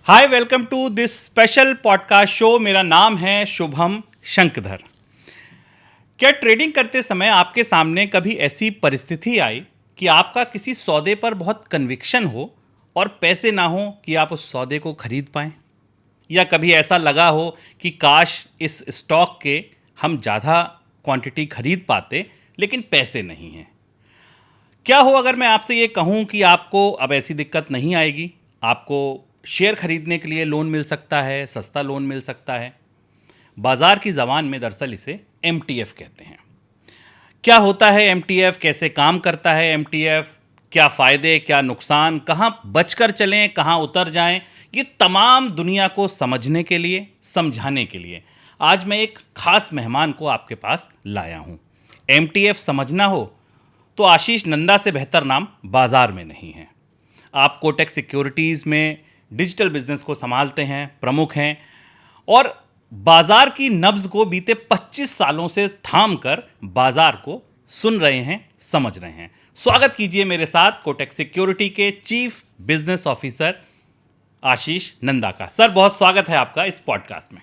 Hi, welcome to this special podcast show. मेरा नाम है शुभम शंकधर। क्या ट्रेडिंग करते समय आपके सामने कभी ऐसी परिस्थिति आई कि आपका किसी सौदे पर बहुत कन्विक्शन हो और पैसे ना हो कि आप उस सौदे को खरीद पाएं? या कभी ऐसा लगा हो कि काश इस स्टॉक के हम ज़्यादा क्वांटिटी खरीद पाते लेकिन पैसे नहीं हैं? क्या हो अगर मैं आपसे ये कहूँ कि आपको अब ऐसी दिक्कत नहीं आएगी, आपको शेयर खरीदने के लिए लोन मिल सकता है, सस्ता लोन मिल सकता है। बाज़ार की ज़बान में दरअसल इसे एमटीएफ कहते हैं। क्या होता है एमटीएफ, कैसे काम करता है एमटीएफ, क्या फ़ायदे क्या नुकसान, कहाँ बचकर चलें कहाँ उतर जाएं, ये तमाम दुनिया को समझने के लिए, समझाने के लिए आज मैं एक ख़ास मेहमान को आपके पास लाया हूँ। एमटीएफ समझना हो तो आशीष नंदा से बेहतर नाम बाज़ार में नहीं है। आप कोटक सिक्योरिटीज़ में डिजिटल बिजनेस को संभालते हैं, प्रमुख हैं और बाजार की नब्ज को बीते 25 सालों से थाम कर बाजार को सुन रहे हैं, समझ रहे हैं। स्वागत कीजिए मेरे साथ कोटक सिक्योरिटी के चीफ बिजनेस ऑफिसर आशीष नंदा का। सर, बहुत स्वागत है आपका इस पॉडकास्ट में।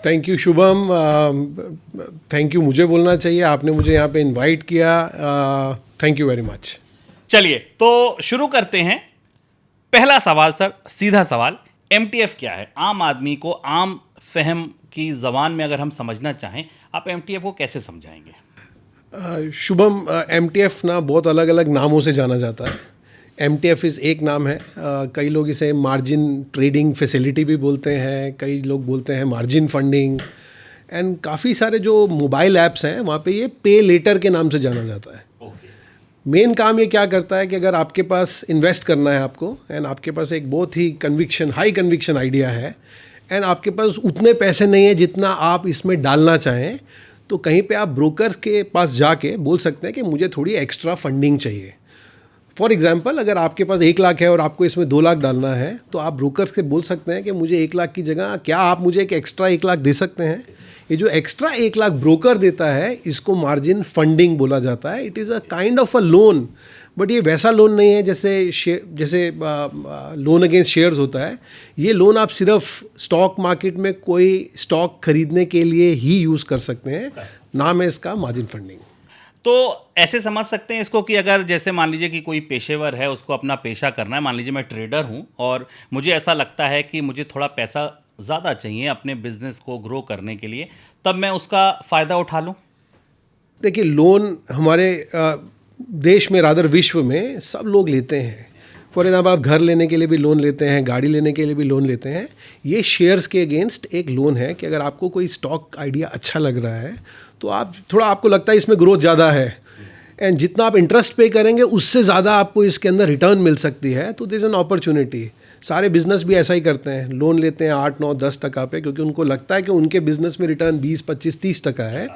Thank you Shubham, thank you मुझे बोलना चाहिए, आपने मुझे यहाँ पे इनवाइट किया। Thank you very much. चलिए तो शुरू करते हैं। पहला सवाल सर, सीधा सवाल, एमटीएफ क्या है? आम आदमी को आम फहम की ज़बान में अगर हम समझना चाहें, आप एमटीएफ को कैसे समझाएंगे? शुभम, एमटीएफ ना बहुत अलग अलग नामों से जाना जाता है। एमटीएफ इस एक नाम है। कई लोग इसे मार्जिन ट्रेडिंग फैसिलिटी भी बोलते हैं, कई लोग बोलते हैं मार्जिन फंडिंग, एंड काफ़ी सारे जो मोबाइल ऐप्स हैं वहाँ पे ये पे लेटर के नाम से जाना जाता है। मेन काम ये क्या करता है कि अगर आपके पास इन्वेस्ट करना है आपको, एंड आपके पास एक बहुत ही हाई कन्विक्शन आइडिया है, एंड आपके पास उतने पैसे नहीं है जितना आप इसमें डालना चाहें, तो कहीं पे आप ब्रोकर के पास जाके बोल सकते हैं कि मुझे थोड़ी एक्स्ट्रा फंडिंग चाहिए। फॉर एग्जांपल, अगर आपके पास 1 लाख है और आपको इसमें 2 लाख डालना है, तो आप ब्रोकर से बोल सकते हैं कि मुझे 1 लाख की जगह क्या आप मुझे एक एक्स्ट्रा 1 लाख दे सकते हैं। ये जो एक्स्ट्रा 1 लाख ब्रोकर देता है, इसको मार्जिन फंडिंग बोला जाता है। It is a kind of a loan, but ये वैसा लोन नहीं है जैसे लोन अगेंस्ट शेयर्स होता है। ये लोन आप सिर्फ स्टॉक मार्केट में कोई स्टॉक खरीदने के लिए ही यूज़ कर सकते हैं। नाम है इसका मार्जिन फंडिंग। तो ऐसे समझ सकते हैं इसको कि अगर जैसे मान लीजिए कि कोई पेशेवर है, उसको अपना पेशा करना है, मान लीजिए मैं ट्रेडर हूं और मुझे ऐसा लगता है कि मुझे थोड़ा पैसा ज़्यादा चाहिए अपने बिजनेस को ग्रो करने के लिए, तब मैं उसका फ़ायदा उठा लूं? देखिए, लोन हमारे देश में, रादर विश्व में सब लोग लेते हैं। फॉर एग्जाम्पल, आप घर लेने के लिए भी लोन लेते हैं, गाड़ी लेने के लिए भी लोन लेते हैं। ये शेयर्स के अगेंस्ट एक लोन है कि अगर आपको कोई स्टॉक आइडिया अच्छा लग रहा है तो आपको लगता है इसमें ग्रोथ ज़्यादा है, एंड जितना आप इंटरेस्ट पे करेंगे उससे ज़्यादा आपको इसके अंदर रिटर्न मिल सकती है, तो दिस एन अपॉर्चुनिटी। सारे बिजनेस भी ऐसा ही करते हैं, लोन लेते हैं 8, 9, 10% पे, क्योंकि उनको लगता है कि उनके बिजनेस में रिटर्न 20, 25, 30% है।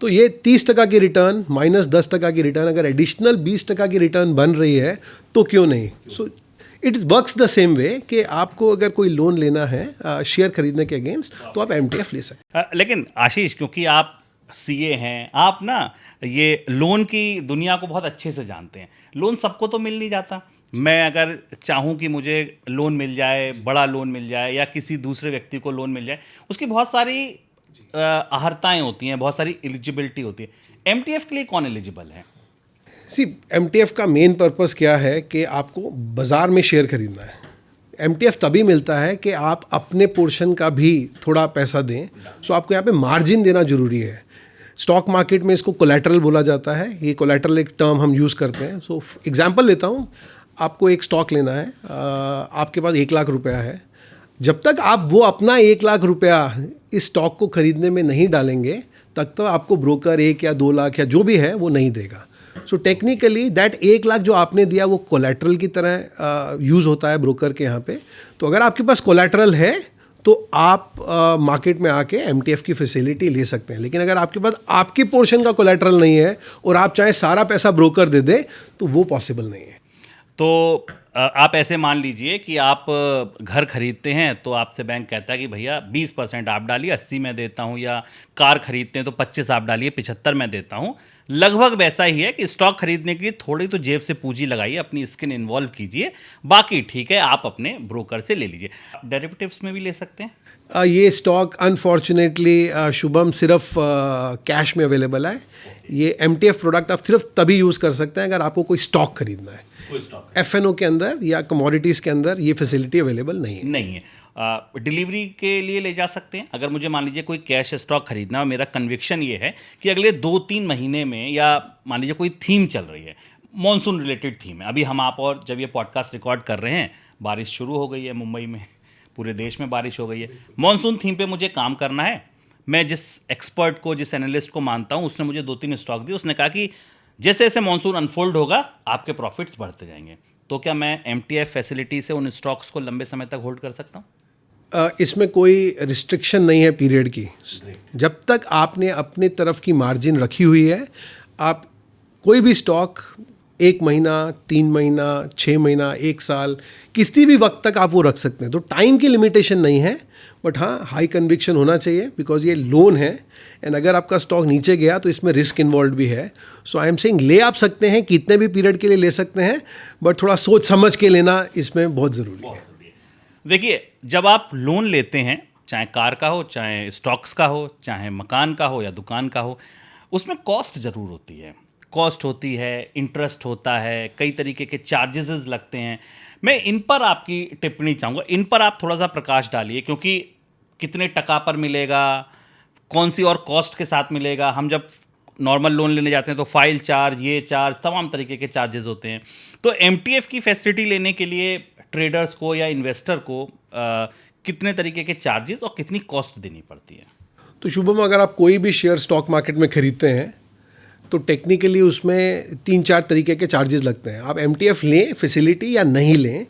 तो ये 30% की रिटर्न माइनस 10% की रिटर्न, अगर एडिशनल 20% की रिटर्न बन रही है तो क्यों नहीं। So it works the same way कि आपको अगर कोई लोन लेना है शेयर खरीदने के अगेंस्ट, तो आप एमटीएफ ले सकते हैं। लेकिन आशीष, क्योंकि आप सीए हैं, आप ना ये लोन की दुनिया को बहुत अच्छे से जानते हैं। लोन सबको तो मिल नहीं जाता। मैं अगर चाहूँ कि मुझे लोन मिल जाए, बड़ा लोन मिल जाए या किसी दूसरे व्यक्ति को लोन मिल जाए, उसकी बहुत सारी अहर्ताएँ होती हैं, बहुत सारी एलिजिबिलिटी होती है। एमटीएफ के लिए कौन एलिजिबल है? एमटीएफ का मेन पर्पस क्या है कि आपको बाज़ार में शेयर खरीदना है। एमटीएफ तभी मिलता है कि आप अपने पोर्शन का भी थोड़ा पैसा दें। सो आपको यहाँ पे मार्जिन देना ज़रूरी है। स्टॉक मार्केट में इसको कोलैटरल बोला जाता है। ये कोलैटरल एक टर्म हम यूज़ करते हैं। सो एग्जांपल लेता हूँ, आपको एक स्टॉक लेना है, आपके पास 1 लाख रुपया है। जब तक आप वो अपना 1 लाख रुपया इस स्टॉक को खरीदने में नहीं डालेंगे, तब तक आपको ब्रोकर 1 या 2 लाख या जो भी है वो नहीं देगा। सो टेक्निकली दैट 1 लाख जो आपने दिया वो कोलैटरल की तरह यूज़ होता है ब्रोकर के यहाँ पे। तो अगर आपके पास कोलैटरल है तो आप मार्केट में आके एमटीएफ की फैसिलिटी ले सकते हैं। लेकिन अगर आपके पास आपकी पोर्शन का कोलैटरल नहीं है और आप चाहे सारा पैसा ब्रोकर दे दे, तो वो पॉसिबल नहीं है। तो आप ऐसे मान लीजिए कि आप घर खरीदते हैं तो आपसे बैंक कहता है कि भैया 20% आप डालिए, 80 मैं देता हूं, या कार खरीदते हैं तो 25 आप डालिए, 75 मैं देता हूं। लगभग वैसा ही है कि स्टॉक खरीदने के लिए थोड़ी तो जेब से पूंजी लगाइए, अपनी स्किन इन्वॉल्व कीजिए, बाकी ठीक है आप अपने ब्रोकर से ले लीजिए। डेरिवेटिव्स में भी ले सकते हैं। ये स्टॉक अनफॉर्चुनेटली शुभम सिर्फ कैश में अवेलेबल है। ये MTF प्रोडक्ट आप सिर्फ तभी यूज़ कर सकते हैं अगर आपको कोई स्टॉक खरीदना है। कोई स्टॉक FNO के अंदर या कमोडिटीज़ के अंदर ये फैसिलिटी अवेलेबल नहीं है। नहीं है। डिलीवरी के लिए ले जा सकते हैं। अगर मुझे मान लीजिए कोई कैश स्टॉक खरीदना है, मेरा कन्विक्शन ये है कि अगले 2-3 महीने में, या मान लीजिए कोई थीम चल रही है, मॉनसून रिलेटेड थीम है, अभी हम आप और जब ये पॉडकास्ट रिकॉर्ड कर रहे हैं बारिश शुरू हो गई है मुंबई में, पूरे देश में बारिश हो गई है, मॉनसून थीम पे मुझे काम करना है। मैं जिस एक्सपर्ट को, जिस एनालिस्ट को मानता हूँ, उसने मुझे 2-3 स्टॉक दिए। उसने कहा कि जैसे जैसे मॉनसून अनफोल्ड होगा आपके प्रॉफिट्स बढ़ते जाएंगे। तो क्या मैं MTF फैसिलिटी से उन स्टॉक्स को लंबे समय तक होल्ड कर सकता हूँ? इसमें कोई रिस्ट्रिक्शन नहीं है पीरियड की। जब तक आपने अपने तरफ की मार्जिन रखी हुई है, आप कोई भी स्टॉक 1 महीना, 3 महीना, 6 महीना, 1 साल, किसी भी वक्त तक आप वो रख सकते हैं। तो टाइम की लिमिटेशन नहीं है, बट हाँ हाई कन्विक्शन होना चाहिए, बिकॉज ये लोन है एंड अगर आपका स्टॉक नीचे गया तो इसमें रिस्क इन्वॉल्व भी है। सो आई एम सेइंग ले आप सकते हैं, कितने भी पीरियड के लिए ले सकते हैं, बट थोड़ा सोच समझ के लेना इसमें बहुत ज़रूरी है। देखिए, जब आप लोन लेते हैं, चाहे कार का हो, चाहे स्टॉक्स का हो, चाहे मकान का हो या दुकान का हो, उसमें कॉस्ट ज़रूर होती है। कॉस्ट होती है, इंटरेस्ट होता है, कई तरीके के चार्जेस लगते हैं। मैं इन पर आपकी टिप्पणी चाहूँगा, इन पर आप थोड़ा सा प्रकाश डालिए, क्योंकि कितने टका पर मिलेगा, कौन सी और कॉस्ट के साथ मिलेगा। हम जब नॉर्मल लोन लेने जाते हैं तो फाइल चार्ज, ये चार्ज, तमाम तरीके के चार्जेस होते हैं। तो MTF की फैसिलिटी लेने के लिए ट्रेडर्स को या इन्वेस्टर को कितने तरीके के चार्जेस और कितनी कॉस्ट देनी पड़ती है? तो शुभम, अगर आप कोई भी शेयर स्टॉक मार्केट में खरीदते हैं तो टेक्निकली उसमें 3-4 तरीके के चार्जेस लगते हैं। आप MTF लें फैसिलिटी या नहीं लें,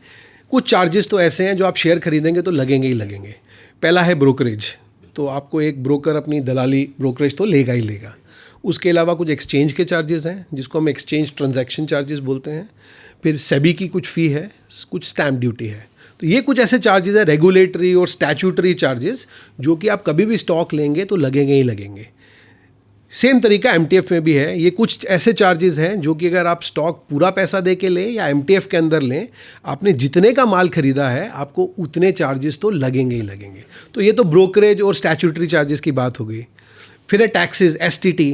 कुछ चार्जेस तो ऐसे हैं जो आप शेयर खरीदेंगे तो लगेंगे ही लगेंगे। पहला है ब्रोकरेज, तो आपको एक ब्रोकर अपनी दलाली ब्रोकरेज तो लेगा ही लेगा। उसके अलावा कुछ एक्सचेंज के चार्जेस हैं जिसको हम एक्सचेंज ट्रांजैक्शन चार्जेस बोलते हैं। फिर सेबी की कुछ फ़ी है, कुछ स्टैम्प ड्यूटी है। तो ये कुछ ऐसे चार्जेस है, रेगुलेटरी और स्टैट्यूटरी चार्जेस, जो कि आप कभी भी स्टॉक लेंगे तो लगेंगे ही लगेंगे। सेम तरीका MTF में भी है। ये कुछ ऐसे चार्जेस हैं जो कि अगर आप स्टॉक पूरा पैसा दे के लें या MTF के अंदर लें, आपने जितने का माल खरीदा है आपको उतने चार्जेस तो लगेंगे ही लगेंगे। तो ये तो ब्रोकरेज और स्टैट्यूटरी चार्जेस की बात हो गई। फिर है टैक्सेस, STT,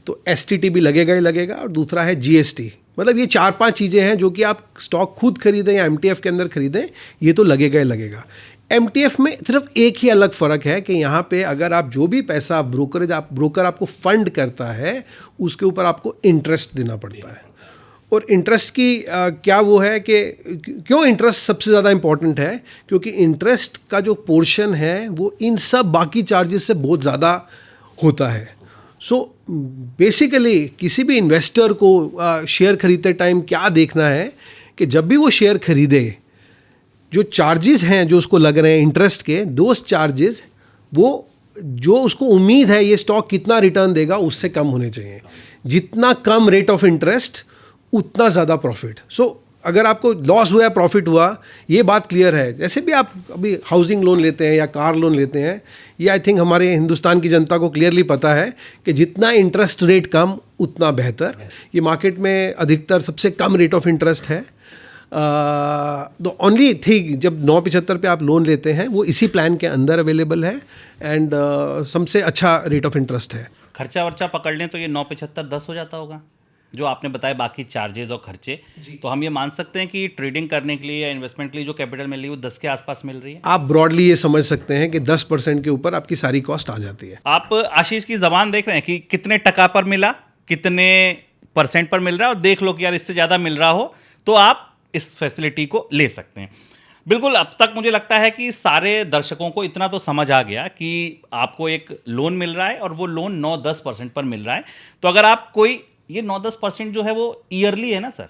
तो STT भी लगेगा ही लगेगा। और दूसरा है GST। मतलब ये 4-5 चीज़ें हैं जो कि आप स्टॉक खुद खरीदें या MTF के अंदर खरीदें, ये तो लगेगा ही लगेगा। MTF में सिर्फ एक ही अलग फ़र्क है कि यहाँ पे अगर आप जो भी पैसा ब्रोकर आपको फंड करता है, उसके ऊपर आपको इंटरेस्ट देना पड़ता है। और इंटरेस्ट की क्या वो है कि क्यों इंटरेस्ट सबसे ज़्यादा इम्पॉर्टेंट है, क्योंकि इंटरेस्ट का जो पोर्शन है वो इन सब बाकी चार्जेस से बहुत ज़्यादा होता है। सो बेसिकली किसी भी इन्वेस्टर को शेयर खरीदते टाइम क्या देखना है कि जब भी वो शेयर खरीदे, जो चार्जेस हैं जो उसको लग रहे हैं इंटरेस्ट के, दोस्त चार्जेस वो जो उसको उम्मीद है ये स्टॉक कितना रिटर्न देगा उससे कम होने चाहिए। जितना कम रेट ऑफ इंटरेस्ट उतना ज़्यादा प्रॉफिट। सो अगर आपको लॉस हुआ, प्रॉफिट हुआ, ये बात क्लियर है। जैसे भी आप अभी हाउसिंग लोन लेते हैं या कार लोन लेते हैं, ये आई थिंक हमारे हिंदुस्तान की जनता को क्लियरली पता है कि जितना इंटरेस्ट रेट कम उतना बेहतर। ये मार्केट में अधिकतर सबसे कम रेट ऑफ इंटरेस्ट है। द ओनली थिंग, जब 9.75 पे आप लोन लेते हैं वो इसी प्लान के अंदर अवेलेबल है एंड सबसे अच्छा रेट ऑफ इंटरेस्ट है। खर्चा वर्चा पकड़ लें तो ये 9.75 10 हो जाता होगा, जो आपने बताया बाकी चार्जेस और खर्चे। तो हम ये मान सकते हैं कि ट्रेडिंग करने के लिए या इन्वेस्टमेंट के लिए जो कैपिटल मिल रही है वो 10 के आसपास मिल रही है। आप ब्रॉडली ये समझ सकते हैं कि 10% के ऊपर आपकी सारी कॉस्ट आ जाती है। आप आशीष की ज़बान देख रहे हैं कि कितने टका पर मिला, कितने % पर मिल रहा है, और देख लो कि यार इससे ज़्यादा मिल रहा हो तो आप इस फैसिलिटी को ले सकते हैं। बिल्कुल, अब तक मुझे लगता है कि सारे दर्शकों को इतना तो समझ आ गया कि आपको एक लोन मिल रहा है और वो लोन 9-10% पर मिल रहा है। तो अगर आप कोई, ये 9-10% जो है वो ईयरली है ना सर?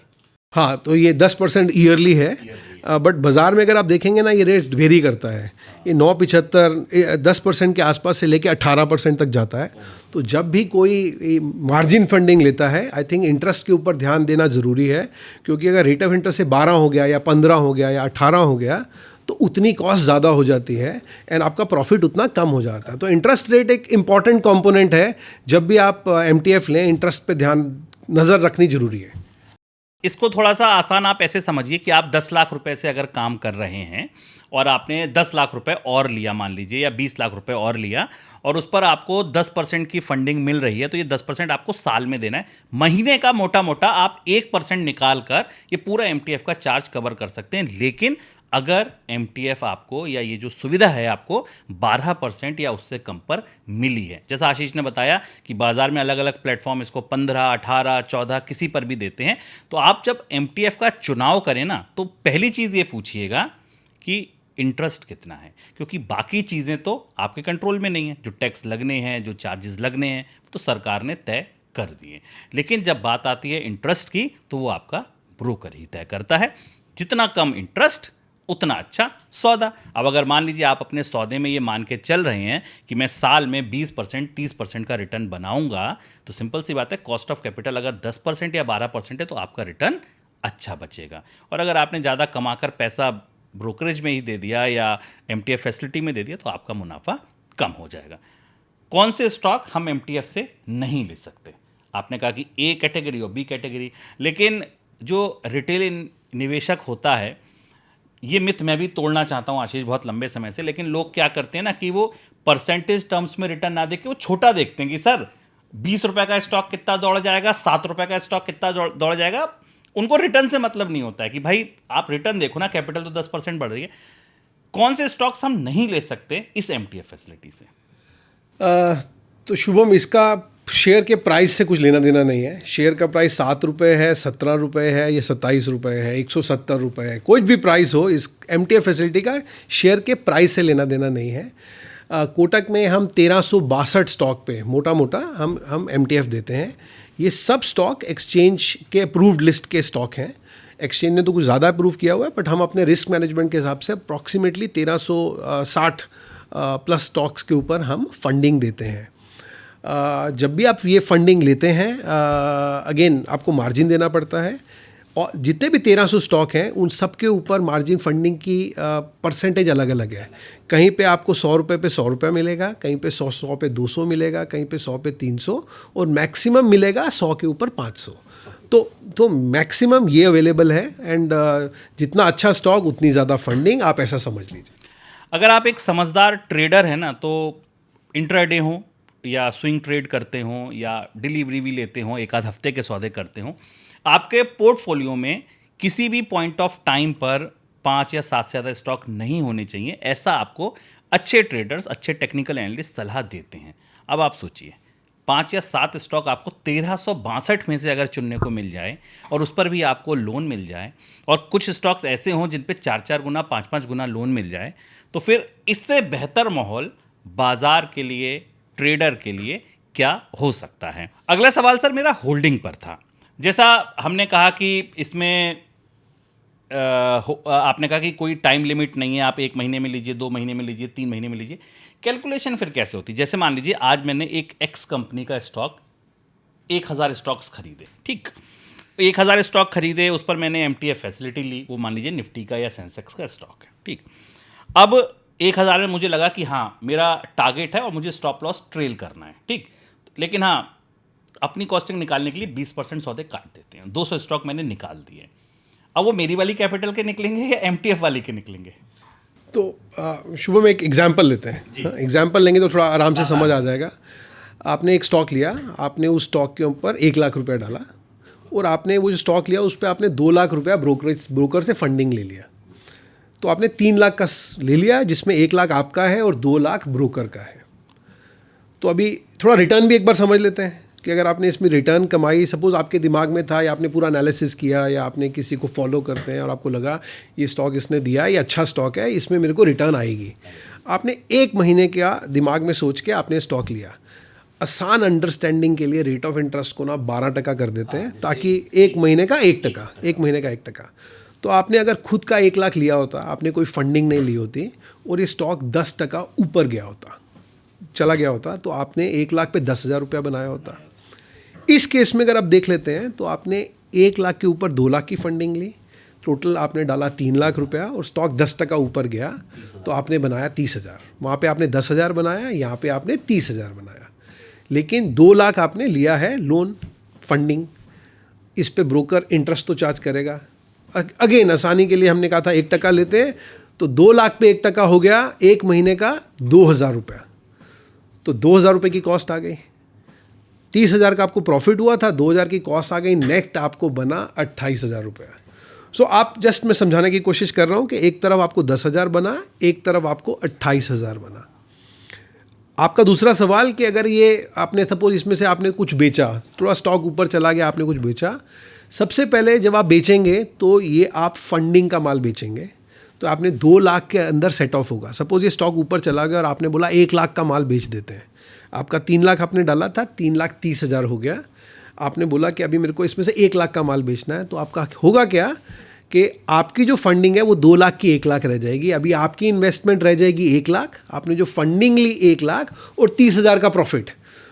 हाँ, तो ये 10% ईयरली है, बट बाज़ार में अगर आप देखेंगे ना, ये रेट वेरी करता है। ये 9.75 10% के आसपास से लेके 18% तक जाता है। तो जब भी कोई मार्जिन फंडिंग लेता है, आई थिंक इंटरेस्ट के ऊपर ध्यान देना ज़रूरी है, क्योंकि अगर रेट ऑफ इंटरेस्ट से 12 हो गया या 15 हो गया या 18 हो गया तो उतनी कॉस्ट ज़्यादा हो जाती है एंड आपका प्रॉफिट उतना कम हो जाता है। तो इंटरेस्ट रेट एक इम्पॉर्टेंट कंपोनेंट है। जब भी आप एमटीएफ लें, इंटरेस्ट पे ध्यान नज़र रखनी ज़रूरी है। इसको थोड़ा सा आसान आप ऐसे समझिए कि आप 10 लाख रुपए से अगर काम कर रहे हैं और आपने 10 लाख रुपए और लिया मान लीजिए, या 20 लाख रुपए और लिया, और उस पर आपको 10% की फंडिंग मिल रही है, तो ये 10% आपको साल में देना है। महीने का मोटा मोटा आप 1% निकाल कर ये पूरा एमटीएफ का चार्ज कवर कर सकते हैं। लेकिन अगर एमटीएफ आपको, या ये जो सुविधा है आपको 12% या उससे कम पर मिली है, जैसा आशीष ने बताया कि बाजार में अलग अलग प्लेटफॉर्म इसको 15, 18, 14 किसी पर भी देते हैं। तो आप जब एमटीएफ का चुनाव करें ना, तो पहली चीज़ ये पूछिएगा कि इंटरेस्ट कितना है, क्योंकि बाकी चीज़ें तो आपके कंट्रोल में नहीं है। जो टैक्स लगने हैं, जो चार्जेस लगने हैं, तो सरकार ने तय कर दिए। लेकिन जब बात आती है इंटरेस्ट की, तो वो आपका ब्रोकर ही तय करता है। जितना कम इंटरेस्ट उतना अच्छा सौदा। अब अगर मान लीजिए आप अपने सौदे में ये मान के चल रहे हैं कि मैं साल में 20%, 30% का रिटर्न बनाऊंगा, तो सिंपल सी बात है, कॉस्ट ऑफ कैपिटल अगर 10% या 12% है तो आपका रिटर्न अच्छा बचेगा। और अगर आपने ज़्यादा कमाकर पैसा ब्रोकरेज में ही दे दिया या एमटीएफ फैसिलिटी में दे दिया, तो आपका मुनाफा कम हो जाएगा। कौन से स्टॉक हम एमटीएफ से नहीं ले सकते? आपने कहा कि ए कैटेगरी और बी कैटेगरी, लेकिन जो रिटेल निवेशक होता है, ये मिथ मैं भी तोड़ना चाहता हूं आशीष बहुत लंबे समय से, लेकिन लोग क्या करते हैं ना कि वो परसेंटेज टर्म्स में रिटर्न ना देख के वो छोटा देखते हैं कि सर 20 रुपए का स्टॉक कितना दौड़ जाएगा, 7 रुपए का स्टॉक कितना दौड़ जाएगा। उनको रिटर्न से मतलब नहीं होता है कि भाई आप रिटर्न देखो ना, कैपिटल तो 10% बढ़ रही है। कौन से स्टॉक्स हम नहीं ले सकते इस एमटीएफ फैसिलिटी से? तो शुभम, इसका शेयर के प्राइस से कुछ लेना देना नहीं है। शेयर का प्राइस 7 रुपये है, 17 रुपये है, या 27 रुपये है, 170 रुपये है, कोई भी प्राइस हो, इस एमटीएफ फैसिलिटी का शेयर के प्राइस से लेना देना नहीं है। कोटक में हम 1362 स्टॉक पे मोटा मोटा हम एमटीएफ देते हैं। ये सब स्टॉक एक्सचेंज के अप्रूव्ड लिस्ट के स्टॉक हैं। एक्सचेंज ने तो कुछ ज़्यादा अप्रूव किया हुआ है, बट हम अपने रिस्क मैनेजमेंट के हिसाब से अप्रॉक्सीमेटली 1360 प्लस स्टॉक्स के ऊपर हम फंडिंग देते हैं। जब भी आप ये फंडिंग लेते हैं, अगेन आपको मार्जिन देना पड़ता है, और जितने भी 1300 स्टॉक हैं उन सब के ऊपर मार्जिन फंडिंग की परसेंटेज अलग अलग है। कहीं पे आपको 100 रुपये पे 100 रुपये मिलेगा, कहीं पे 100 पे 200 मिलेगा, कहीं पे 100 पे 300, और मैक्सिमम मिलेगा 100 के ऊपर 500। तो मैक्सिमम ये अवेलेबल है, एंड जितना अच्छा स्टॉक उतनी ज़्यादा फंडिंग, आप ऐसा समझ लीजिए। अगर आप एक समझदार ट्रेडर हैं ना, तो इंट्राडे हो या स्विंग ट्रेड करते हो या डिलीवरी भी लेते हो, एक आध हफ्ते के सौदे करते हो, आपके पोर्टफोलियो में किसी भी पॉइंट ऑफ टाइम पर 5 या 7 से ज़्यादा स्टॉक नहीं होने चाहिए। ऐसा आपको अच्छे ट्रेडर्स, अच्छे टेक्निकल एनालिस्ट सलाह देते हैं। अब आप सोचिए, 5 या 7 स्टॉक आपको 1362 में से अगर चुनने को मिल जाए, और उस पर भी आपको लोन मिल जाए, और कुछ स्टॉक्स ऐसे हों जिन पे 4-4 गुना 5-5 गुना लोन मिल जाए, तो फिर इससे बेहतर माहौल बाजार के लिए, ट्रेडर के लिए क्या हो सकता है? अगला सवाल सर मेरा होल्डिंग पर था। जैसा हमने कहा कि इसमें आपने कहा कि कोई टाइम लिमिट नहीं है, आप 1 महीने में लीजिए, 2 महीने में लीजिए, 3 महीने में लीजिए। कैलकुलेशन फिर कैसे होती है? जैसे मान लीजिए आज मैंने एक एक्स कंपनी का स्टॉक 1000 स्टॉक्स खरीदे, ठीक, 1000 स्टॉक खरीदे, उस पर मैंने एमटीएफ फैसिलिटी ली, वो मान लीजिए निफ्टी का या सेंसेक्स का स्टॉक है, ठीक। अब 1000 में मुझे लगा कि हाँ मेरा टारगेट है और मुझे स्टॉप लॉस ट्रेल करना है, ठीक, लेकिन हाँ अपनी कॉस्टिंग निकालने के लिए 20% सौदे काट देते हैं। 200 स्टॉक मैंने निकाल दिए। अब वो मेरी वाली कैपिटल के निकलेंगे या एमटीएफ वाली के निकलेंगे? तो शुभम, एक एग्जांपल लेते हैं। एग्जांपल लेंगे तो थोड़ा आराम से समझ आ जाएगा। आपने एक स्टॉक लिया, आपने उस स्टॉक के ऊपर 1 लाख रुपया डाला, और आपने वो जो स्टॉक लिया उस पर आपने 2 लाख रुपया ब्रोकर से फंडिंग ले लिया। तो आपने 3 लाख का ले लिया, जिसमें 1 लाख आपका है और 2 लाख ब्रोकर का है। तो अभी थोड़ा रिटर्न भी एक बार समझ लेते हैं कि अगर आपने इसमें रिटर्न कमाई, सपोज़ आपके दिमाग में था, या आपने पूरा एनालिसिस किया, या आपने किसी को फॉलो करते हैं और आपको लगा ये स्टॉक इसने दिया, ये अच्छा स्टॉक है, इसमें मेरे को रिटर्न आएगी। आपने 1 महीने का दिमाग में सोच के आपने स्टॉक लिया। आसान अंडरस्टैंडिंग के लिए रेट ऑफ इंटरेस्ट को ना 12% कर देते हैं, ताकि एक महीने का 1%। तो आपने अगर खुद का 1 लाख लिया होता, आपने कोई फंडिंग नहीं ली होती और ये स्टॉक 10% ऊपर गया होता, चला गया होता, तो आपने 1 लाख पे 10,000 रुपया बनाया होता। इस केस में अगर आप देख लेते हैं तो आपने 1 लाख के ऊपर 2 लाख की फंडिंग ली, टोटल आपने डाला 3 लाख रुपया और स्टॉक 10% ऊपर गया तो आपने बनाया 30,000। वहाँ पे आपने 10,000 बनाया, यहाँ पे आपने 30,000 बनाया। लेकिन 2 लाख आपने लिया है लोन फंडिंग, इस पे ब्रोकर इंटरेस्ट तो चार्ज करेगा। अगेन आसानी के लिए हमने कहा था 1% लेते हैं, तो 2 लाख पे 1% हो गया, एक महीने का 2,000 रुपया, तो 2,000 रुपये की कॉस्ट आ गई। 30,000 का आपको प्रॉफिट हुआ था, 2,000 की कॉस्ट आ गई, नेट आपको बना 28,000 रुपया। सो आप जस्ट मैं समझाने की कोशिश कर रहा हूँ कि एक तरफ आपको 10,000 बना, एक तरफ आपको 28,000 बना। आपका दूसरा सवाल कि अगर ये आपने सपोज इसमें से आपने कुछ बेचा, थोड़ा स्टॉक ऊपर चला गया, आपने कुछ बेचा, सबसे पहले जब आप बेचेंगे तो ये आप फंडिंग का माल बेचेंगे, तो आपने 2 लाख के अंदर सेट ऑफ होगा। सपोज ये स्टॉक ऊपर चला गया और आपने बोला 1 लाख का माल बेच देते हैं, आपका 3 लाख आपने डाला था, 3,30,000 हो गया। आपने बोला कि अभी मेरे को इसमें से 1 लाख का माल बेचना है, तो आपका होगा क्या कि आपकी जो फंडिंग है वो 2 लाख की 1 लाख रह जाएगी। अभी आपकी इन्वेस्टमेंट रह जाएगी 1 लाख, आपने जो फंडिंग ली 1 लाख और 30,000 का प्रॉफिट,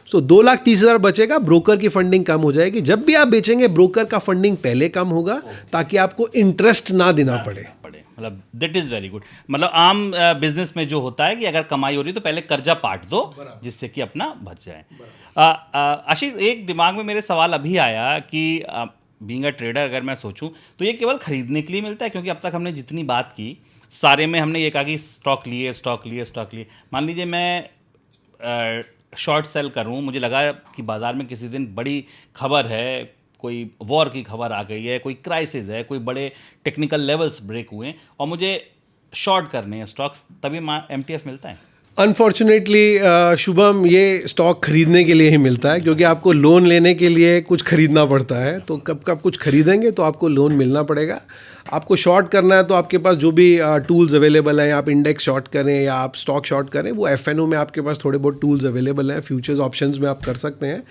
सो 2,30,000 बचेगा, ब्रोकर की फंडिंग कम हो जाएगी। जब भी आप बेचेंगे ब्रोकर का फंडिंग पहले कम होगा ताकि आपको इंटरेस्ट ना देना पड़े। मतलब दैट इज़ वेरी गुड। मतलब आम बिजनेस में जो होता है कि अगर कमाई हो रही है तो पहले कर्जा पाट दो जिससे कि अपना बच जाए। आशीष, एक दिमाग में मेरे सवाल अभी आया कि बीइंग अ ट्रेडर अगर मैं सोचूं तो ये केवल खरीदने के लिए मिलता है, क्योंकि अब तक हमने जितनी बात की सारे में हमने ये कहा कि स्टॉक लिए। मान लीजिए मैं शॉर्ट सेल करूं, मुझे लगा कि बाज़ार में किसी दिन बड़ी खबर है, कोई वॉर की खबर आ गई है, कोई क्राइसिस है, कोई बड़े टेक्निकल लेवल्स ब्रेक हुए हैं और मुझे शॉर्ट करने हैं स्टॉक्स, तभी MTF मिलता है। अनफॉर्चुनेटली शुभम, ये स्टॉक खरीदने के लिए ही मिलता है, क्योंकि आपको लोन लेने के लिए कुछ खरीदना पड़ता है, तो कब कब कुछ खरीदेंगे तो आपको लोन मिलना पड़ेगा। आपको शॉर्ट करना है तो आपके पास जो भी टूल्स अवेलेबल हैं, आप इंडेक्स शॉर्ट करें या आप स्टॉक शॉर्ट करें, वो FNO में आपके पास थोड़े बहुत टूल्स अवेलेबल हैं, फ्यूचर्स ऑप्शंस में आप कर सकते हैं।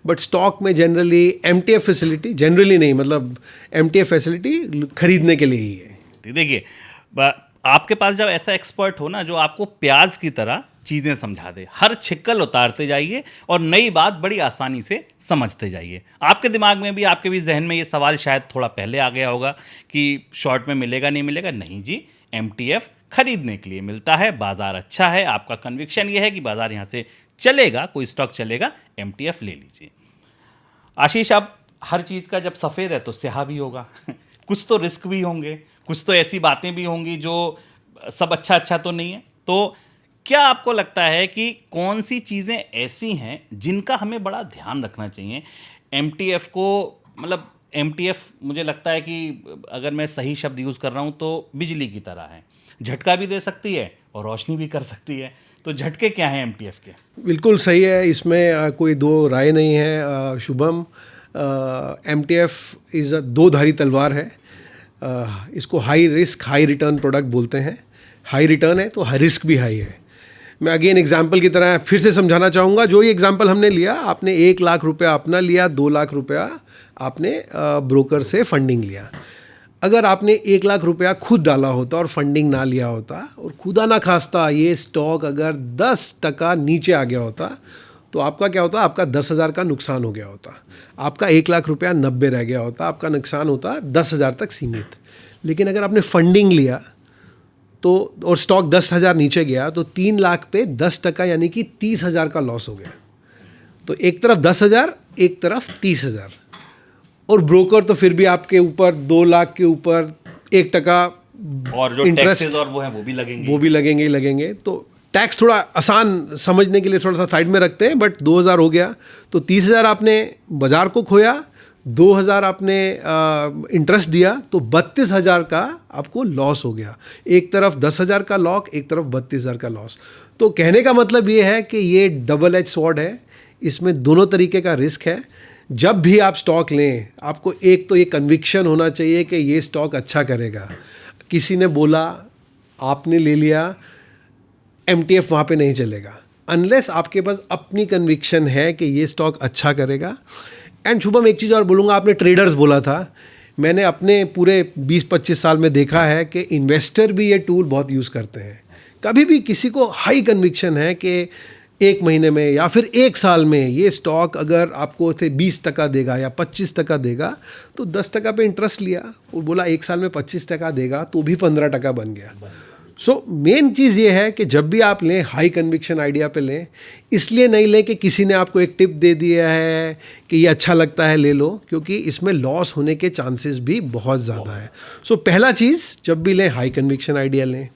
बट स्टॉक में जनरली MTF फैसिलिटी, जनरली नहीं मतलब MTF फैसिलिटी खरीदने के लिए ही है। देखिए, आपके पास जब ऐसा एक्सपर्ट हो ना जो आपको प्याज की तरह चीज़ें समझा दे, हर छिक्कल उतारते जाइए और नई बात बड़ी आसानी से समझते जाइए। आपके दिमाग में भी, आपके भी जहन में ये सवाल शायद थोड़ा पहले आ गया होगा कि शॉर्ट में मिलेगा नहीं मिलेगा। नहीं जी, MTF खरीदने के लिए मिलता है, बाज़ार अच्छा है, आपका कन्विक्शन ये है कि बाज़ार यहाँ से चलेगा, कोई स्टॉक चलेगा, MTF ले लीजिए। आशीष, अब हर चीज़ का जब सफ़ेद है तो स्याह भी होगा कुछ तो रिस्क भी होंगे, कुछ तो ऐसी बातें भी होंगी जो सब अच्छा तो नहीं है। तो क्या आपको लगता है कि कौन सी चीज़ें ऐसी हैं जिनका हमें बड़ा ध्यान रखना चाहिए MTF को? मतलब MTF मुझे लगता है कि अगर मैं सही शब्द यूज़ कर रहा हूँ तो बिजली की तरह है, झटका भी दे सकती है और रोशनी भी कर सकती है। तो झटके क्या हैं MTF के? बिल्कुल सही है, इसमें कोई दो राय नहीं है शुभम। MTF इज़ दो धारी तलवार है। इसको high risk high return product बोलते हैं। हाई रिटर्न है तो रिस्क भी हाई है। मैं अगेन एग्जाम्पल की तरह फिर से समझाना चाहूँगा, जो ये एग्जाम्पल हमने लिया, आपने 1 लाख रुपया अपना लिया, 2 लाख रुपया आपने ब्रोकर से फंडिंग लिया। अगर आपने 1 लाख रुपया खुद डाला होता और फंडिंग ना लिया होता और खुदा ना खास्ता ये स्टॉक अगर 10% नीचे आ गया होता तो आपका क्या होता? आपका 10,000 का नुकसान हो गया होता। आपका 1 लाख रुपया 90 रह गया होता, आपका नुकसान होता 10,000 तक सीमित। लेकिन अगर आपने फंडिंग लिया तो और स्टॉक 10,000 नीचे गया तो 3 लाख पे 10% यानी कि 30,000 का लॉस हो गया। तो एक तरफ 10,000, एक तरफ 30,000, और ब्रोकर तो फिर भी आपके ऊपर 2 लाख के ऊपर 1% और जो टैक्सेस और वो है वो भी लगेंगे। तो टैक्स थोड़ा आसान समझने के लिए थोड़ा सा साइड में रखते हैं, बट 2,000 हो गया तो 30,000 आपने बाजार को खोया, 2,000 आपने इंटरेस्ट दिया तो 32,000 का आपको लॉस हो गया। एक तरफ 10,000 का लॉस, एक तरफ 32,000 का लॉस। तो कहने का मतलब ये है कि ये डबल एज स्वॉर्ड है, इसमें दोनों तरीके का रिस्क है। जब भी आप स्टॉक लें, आपको एक तो ये कन्विक्शन होना चाहिए कि ये स्टॉक अच्छा करेगा। किसी ने बोला, आपने ले लिया, MTF वहाँ पे नहीं चलेगा। अनलेस आपके पास अपनी कन्विक्शन है कि ये स्टॉक अच्छा करेगा। एंड शुभम, एक चीज़ और बोलूँगा, आपने ट्रेडर्स बोला था, मैंने अपने पूरे 20-25 साल में देखा है कि इन्वेस्टर भी ये टूल बहुत यूज़ करते हैं। कभी भी किसी को हाई कन्विक्शन है कि 1 महीने में या फिर 1 साल में ये स्टॉक अगर आपको 20% देगा या 25% देगा, तो 10% पे इंटरेस्ट लिया और बोला 1 साल में 25% देगा, तो भी 15% बन गया। सो मेन चीज़ ये है कि जब भी आप लें, हाई कन्विक्शन आइडिया पे लें। इसलिए नहीं लें कि किसी ने आपको एक टिप दे दिया है कि ये अच्छा लगता है ले लो, क्योंकि इसमें लॉस होने के चांसेस भी बहुत ज़्यादा है। सो पहला चीज़, जब भी लें हाई कन्विक्शन आइडिया लें।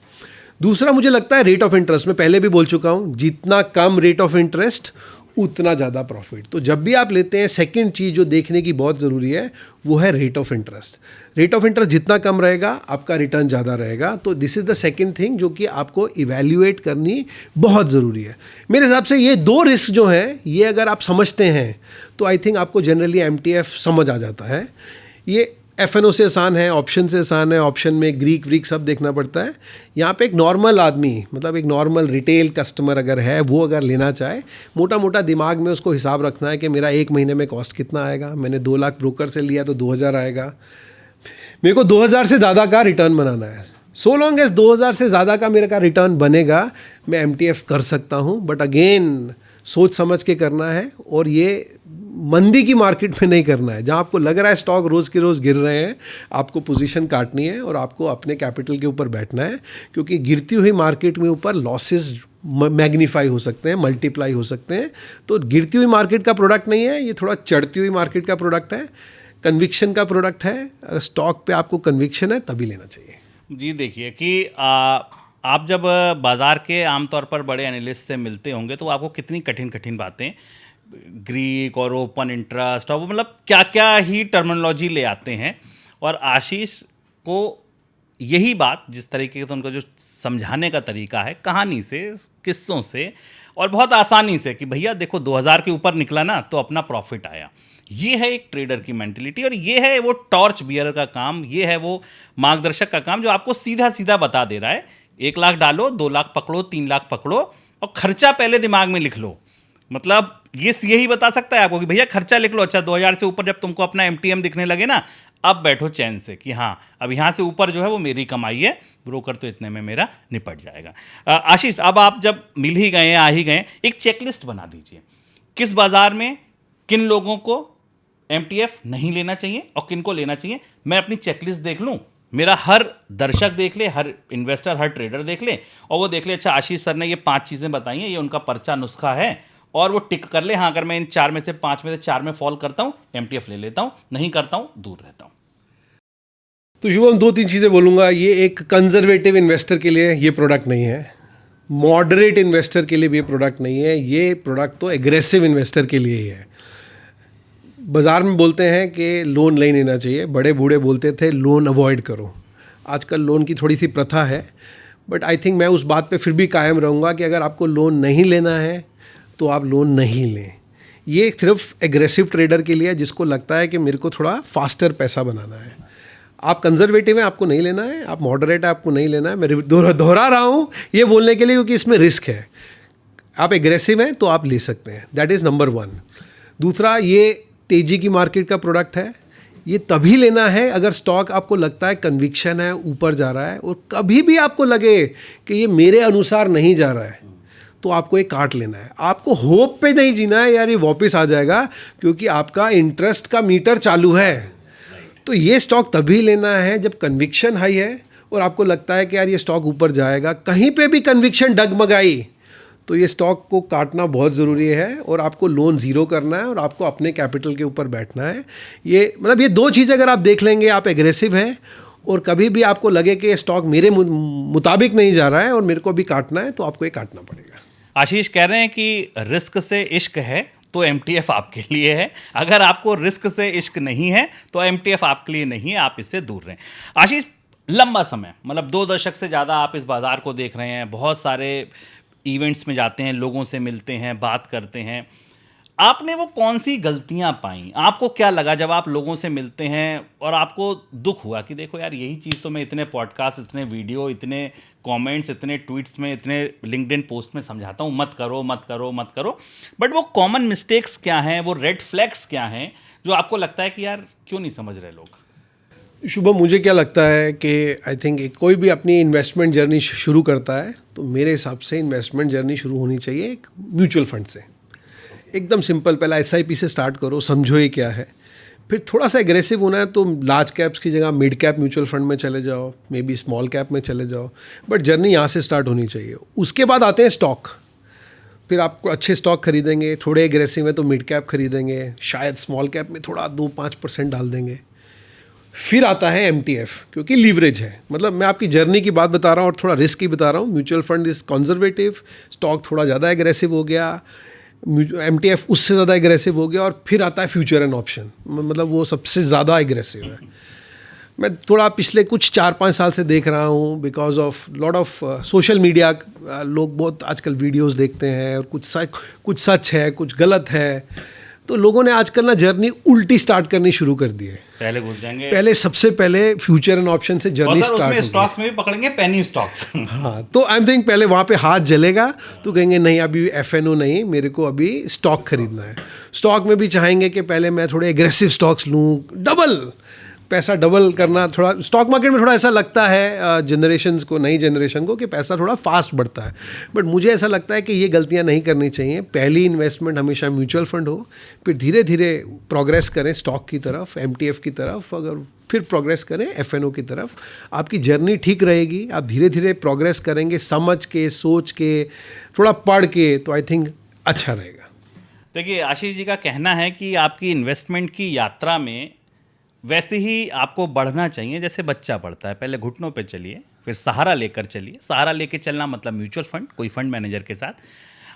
दूसरा, मुझे लगता है रेट ऑफ इंटरेस्ट, मैं पहले भी बोल चुका हूँ, जितना कम रेट ऑफ इंटरेस्ट उतना ज़्यादा प्रॉफिट। तो जब भी आप लेते हैं, सेकंड चीज़ जो देखने की बहुत ज़रूरी है वो है rate of interest. Rate of interest जितना कम रहेगा आपका रिटर्न ज़्यादा रहेगा। तो this is the second thing जो कि आपको इवैल्यूएट करनी बहुत ज़रूरी है। मेरे हिसाब से ये 2 रिस्क जो हैं, ये अगर आप समझते हैं तो आई थिंक आपको जनरली MTF समझ आ जाता है। ये FNO से आसान है, ऑप्शन से आसान है। ऑप्शन में ग्रीक व्रीक सब देखना पड़ता है। यहाँ पे एक नॉर्मल आदमी, मतलब एक नॉर्मल रिटेल कस्टमर अगर है, वो अगर लेना चाहे, मोटा मोटा दिमाग में उसको हिसाब रखना है कि मेरा 1 महीने में कॉस्ट कितना आएगा। मैंने 2 लाख ब्रोकर से लिया तो 2000 आएगा। मेरे को 2000 से ज़्यादा का रिटर्न बनाना है। सो लॉन्ग एज 2000 से ज़्यादा का मेरे का रिटर्न बनेगा, मैं MTF कर सकता हूँ। बट अगेन सोच समझ के करना है, और ये मंदी की मार्केट में नहीं करना है। जहाँ आपको लग रहा है स्टॉक रोज़ के रोज़ गिर रहे हैं, आपको पोजीशन काटनी है और आपको अपने कैपिटल के ऊपर बैठना है, क्योंकि गिरती हुई मार्केट में ऊपर लॉसेस मैग्नीफाई हो सकते हैं, मल्टीप्लाई हो सकते हैं। तो गिरती हुई मार्केट का प्रोडक्ट नहीं है ये, थोड़ा चढ़ती हुई मार्केट का प्रोडक्ट है, कन्विक्शन का प्रोडक्ट है। अगर स्टॉक पे आपको कन्विक्शन है तभी लेना चाहिए। जी देखिए कि आप जब बाज़ार के आमतौर पर बड़े एनालिस्ट से मिलते होंगे तो आपको कितनी कठिन कठिन बातें, ग्रीक और ओपन इंटरेस्ट और वो मतलब क्या क्या ही टर्मिनोलॉजी ले आते हैं। और आशीष को यही बात, जिस तरीके से उनका जो समझाने का तरीका है, कहानी से, किस्सों से और बहुत आसानी से, कि भैया देखो 2000 के ऊपर निकला ना तो अपना प्रॉफिट आया। ये है एक ट्रेडर की मेंटलिटी, और ये है वो टॉर्च बियरर का काम, ये है वो मार्गदर्शक का काम जो आपको सीधा सीधा बता दे रहा है 1 लाख डालो, 2 लाख पकड़ो, 3 लाख पकड़ो, और खर्चा पहले दिमाग में लिख लो। मतलब ये यही बता सकता है आपको कि भैया खर्चा लिख लो। अच्छा 2000 से ऊपर जब तुमको अपना MTM दिखने लगे ना, अब बैठो चैन से कि हाँ अब यहाँ से ऊपर जो है वो मेरी कमाई है, ब्रोकर तो इतने में मेरा निपट जाएगा। आशीष, अब आप जब मिल ही गए, आ ही गए, एक चेकलिस्ट बना दीजिए किस बाजार में किन लोगों को MTF नहीं लेना चाहिए और किन को लेना चाहिए। मैं अपनी चेकलिस्ट देख लूँ, मेरा हर दर्शक देख ले, हर इन्वेस्टर, हर ट्रेडर देख ले, और वो देख ले अच्छा आशीष सर ने ये 5 चीज़ें बताई हैं, ये उनका पर्चा नुस्खा है, और वो टिक कर ले हाँ अगर मैं इन 4 में से 5 में से 4 में फॉल करता हूँ MTF ले लेता हूँ, नहीं करता हूँ दूर रहता हूँ। तो शुभम 2-3 चीज़ें बोलूँगा। ये एक कंजर्वेटिव इन्वेस्टर के लिए ये प्रोडक्ट नहीं है, मॉडरेट इन्वेस्टर के लिए भी ये प्रोडक्ट नहीं है। ये प्रोडक्ट तो एग्रेसिव इन्वेस्टर के लिए ही है। बाज़ार में बोलते हैं कि लोन नहीं लेना चाहिए, बड़े बूढ़े बोलते थे लोन अवॉइड करो। आजकल लोन की थोड़ी सी प्रथा है, बट आई थिंक मैं उस बात पे फिर भी कायम रहूँगा कि अगर आपको लोन नहीं लेना है तो आप लोन नहीं लें। ये सिर्फ एग्रेसिव ट्रेडर के लिए है जिसको लगता है कि मेरे को थोड़ा फास्टर पैसा बनाना है। आप कंजर्वेटिव हैं, आपको नहीं लेना है, आप मॉडरेट है, आपको नहीं लेना है। मैं दोहरा रहा हूँ ये बोलने के लिए क्योंकि इसमें रिस्क है। आप एग्रेसिव हैं तो आप ले सकते हैं, दैट इज़ नंबर 1। दूसरा, ये तेज़ी की मार्केट का प्रोडक्ट है। ये तभी लेना है अगर स्टॉक आपको लगता है कन्विक्शन है, ऊपर जा रहा है, और कभी भी आपको लगे कि ये मेरे अनुसार नहीं जा रहा है तो आपको ये काट लेना है। आपको होप पे नहीं जीना है यार ये वापस आ जाएगा, क्योंकि आपका इंटरेस्ट का मीटर चालू है। तो ये स्टॉक तभी लेना है जब कन्विक्शन हाई है और आपको लगता है कि यार ये स्टॉक ऊपर जाएगा। कहीं पे भी कन्विक्शन डगमगाई तो ये स्टॉक को काटना बहुत ज़रूरी है, और आपको लोन ज़ीरो करना है और आपको अपने कैपिटल के ऊपर बैठना है। ये मतलब ये 2 चीज़ अगर आप देख लेंगे, आप एग्रेसिव हैं और कभी भी आपको लगे कि स्टॉक मेरे मुताबिक नहीं जा रहा है और मेरे को भी काटना है, तो आपको ये काटना पड़ेगा। आशीष कह रहे हैं कि रिस्क से इश्क है तो MTF आपके लिए है, अगर आपको रिस्क से इश्क नहीं है तो MTF आपके लिए नहीं है, आप इससे दूर रहें। आशीष, लंबा समय मतलब 2 दशक से ज़्यादा आप इस बाज़ार को देख रहे हैं, बहुत सारे इवेंट्स में जाते हैं, लोगों से मिलते हैं, बात करते हैं। आपने वो कौन सी गलतियां पाई, आपको क्या लगा जब आप लोगों से मिलते हैं और आपको दुख हुआ कि देखो यार यही चीज़ तो मैं इतने पॉडकास्ट, इतने वीडियो, इतने कमेंट्स, इतने ट्वीट्स में, इतने लिंक्डइन पोस्ट में समझाता हूँ, मत करो मत करो मत करो, बट वो कॉमन मिस्टेक्स क्या हैं, वो रेड फ्लैग्स क्या हैं जो आपको लगता है कि यार क्यों नहीं समझ रहे लोग? शुभम, मुझे क्या लगता है कि आई थिंक कोई भी अपनी इन्वेस्टमेंट जर्नी शुरू करता है तो मेरे हिसाब से इन्वेस्टमेंट जर्नी शुरू होनी चाहिए एक म्यूचुअल फंड से। एकदम सिंपल, पहला SIP से स्टार्ट करो, समझो ये क्या है। फिर थोड़ा सा एग्रेसिव होना है तो लार्ज कैप्स की जगह मिड कैप म्यूचुअल फंड में चले जाओ, मे बी स्मॉल कैप में चले जाओ, बट जर्नी यहाँ से स्टार्ट होनी चाहिए। उसके बाद आते हैं स्टॉक। फिर आपको अच्छे स्टॉक खरीदेंगे, थोड़े एग्रेसिव है तो मिड कैप खरीदेंगे, शायद स्मॉल कैप में थोड़ा 2-5% डाल देंगे। फिर आता है MTF, क्योंकि लीवरेज है। मतलब मैं आपकी जर्नी की बात बता रहा हूँ और थोड़ा रिस्क ही बता रहा हूँ। Mutual fund is conservative, stock थोड़ा ज़्यादा एग्रेसिव हो गया, MTF उससे ज़्यादा एग्रेसिव हो गया, और फिर आता है फ्यूचर एंड ऑप्शन, मतलब वो सबसे ज़्यादा एग्रेसिव है। मैं थोड़ा पिछले कुछ 4-5 साल से देख रहा हूँ, because of lot of social media, लोग बहुत आजकल वीडियोस देखते हैं और कुछ सच है, कुछ गलत है, तो लोगों ने आजकल ना जर्नी उल्टी स्टार्ट करनी शुरू कर दी है। पहले घुस जाएंगे, पहले सबसे पहले फ्यूचर एंड ऑप्शन से जर्नी स्टार्ट होगी। स्टॉक्स में भी पकड़ेंगे पेनी स्टॉक्स। हाँ, तो आई एम थिंक पहले वहाँ पे हाथ जलेगा तो कहेंगे नहीं अभी FNO नहीं, मेरे को अभी स्टॉक खरीदना है। स्टॉक में भी चाहेंगे कि पहले मैं थोड़े एग्रेसिव स्टॉक्स लूँ, डबल पैसा डबल करना। थोड़ा स्टॉक मार्केट में थोड़ा ऐसा लगता है जनरेशन्स को, नई जनरेशन को, कि पैसा थोड़ा फास्ट बढ़ता है, बट मुझे ऐसा लगता है कि ये गलतियां नहीं करनी चाहिए। पहली इन्वेस्टमेंट हमेशा म्यूचुअल फंड हो, फिर धीरे धीरे प्रोग्रेस करें स्टॉक की तरफ, MTF की तरफ, अगर फिर प्रोग्रेस करें FNO की तरफ। आपकी जर्नी ठीक रहेगी, आप धीरे धीरे प्रोग्रेस करेंगे, समझ के, सोच के, थोड़ा पढ़ के, तो आई थिंक अच्छा रहेगा। देखिए, आशीष जी का कहना है कि आपकी इन्वेस्टमेंट की यात्रा में वैसे ही आपको बढ़ना चाहिए जैसे बच्चा बढ़ता है। पहले घुटनों पे चलिए, फिर सहारा लेकर चलिए। सहारा लेके चलना मतलब म्यूचुअल फंड, कोई फंड मैनेजर के साथ।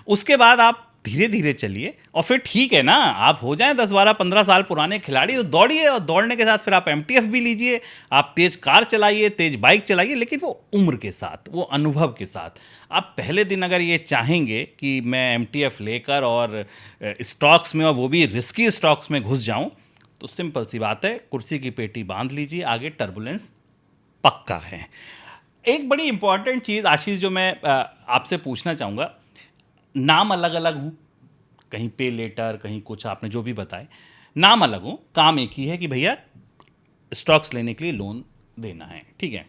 उसके बाद आप धीरे धीरे चलिए, और फिर ठीक है ना, आप हो जाएं 10-12-15 साल पुराने खिलाड़ी तो दौड़िए, और दौड़ने के साथ फिर आप MTF भी लीजिए, आप तेज कार चलाइए, तेज बाइक चलाइए, लेकिन वो उम्र के साथ, वो अनुभव के साथ। आप पहले दिन अगर ये चाहेंगे कि मैं MTF लेकर और स्टॉक्स में, और वो भी रिस्की स्टॉक्स में घुस जाऊं, तो सिंपल सी बात है, कुर्सी की पेटी बांध लीजिए, आगे टर्बुलेंस पक्का है। एक बड़ी इंपॉर्टेंट चीज़ आशीष जो मैं आपसे पूछना चाहूँगा, नाम अलग अलग हूँ, कहीं पे लेटर, कहीं कुछ, आपने जो भी बताए, नाम अलग हूँ, काम एक ही है कि भैया स्टॉक्स लेने के लिए लोन देना है, ठीक है।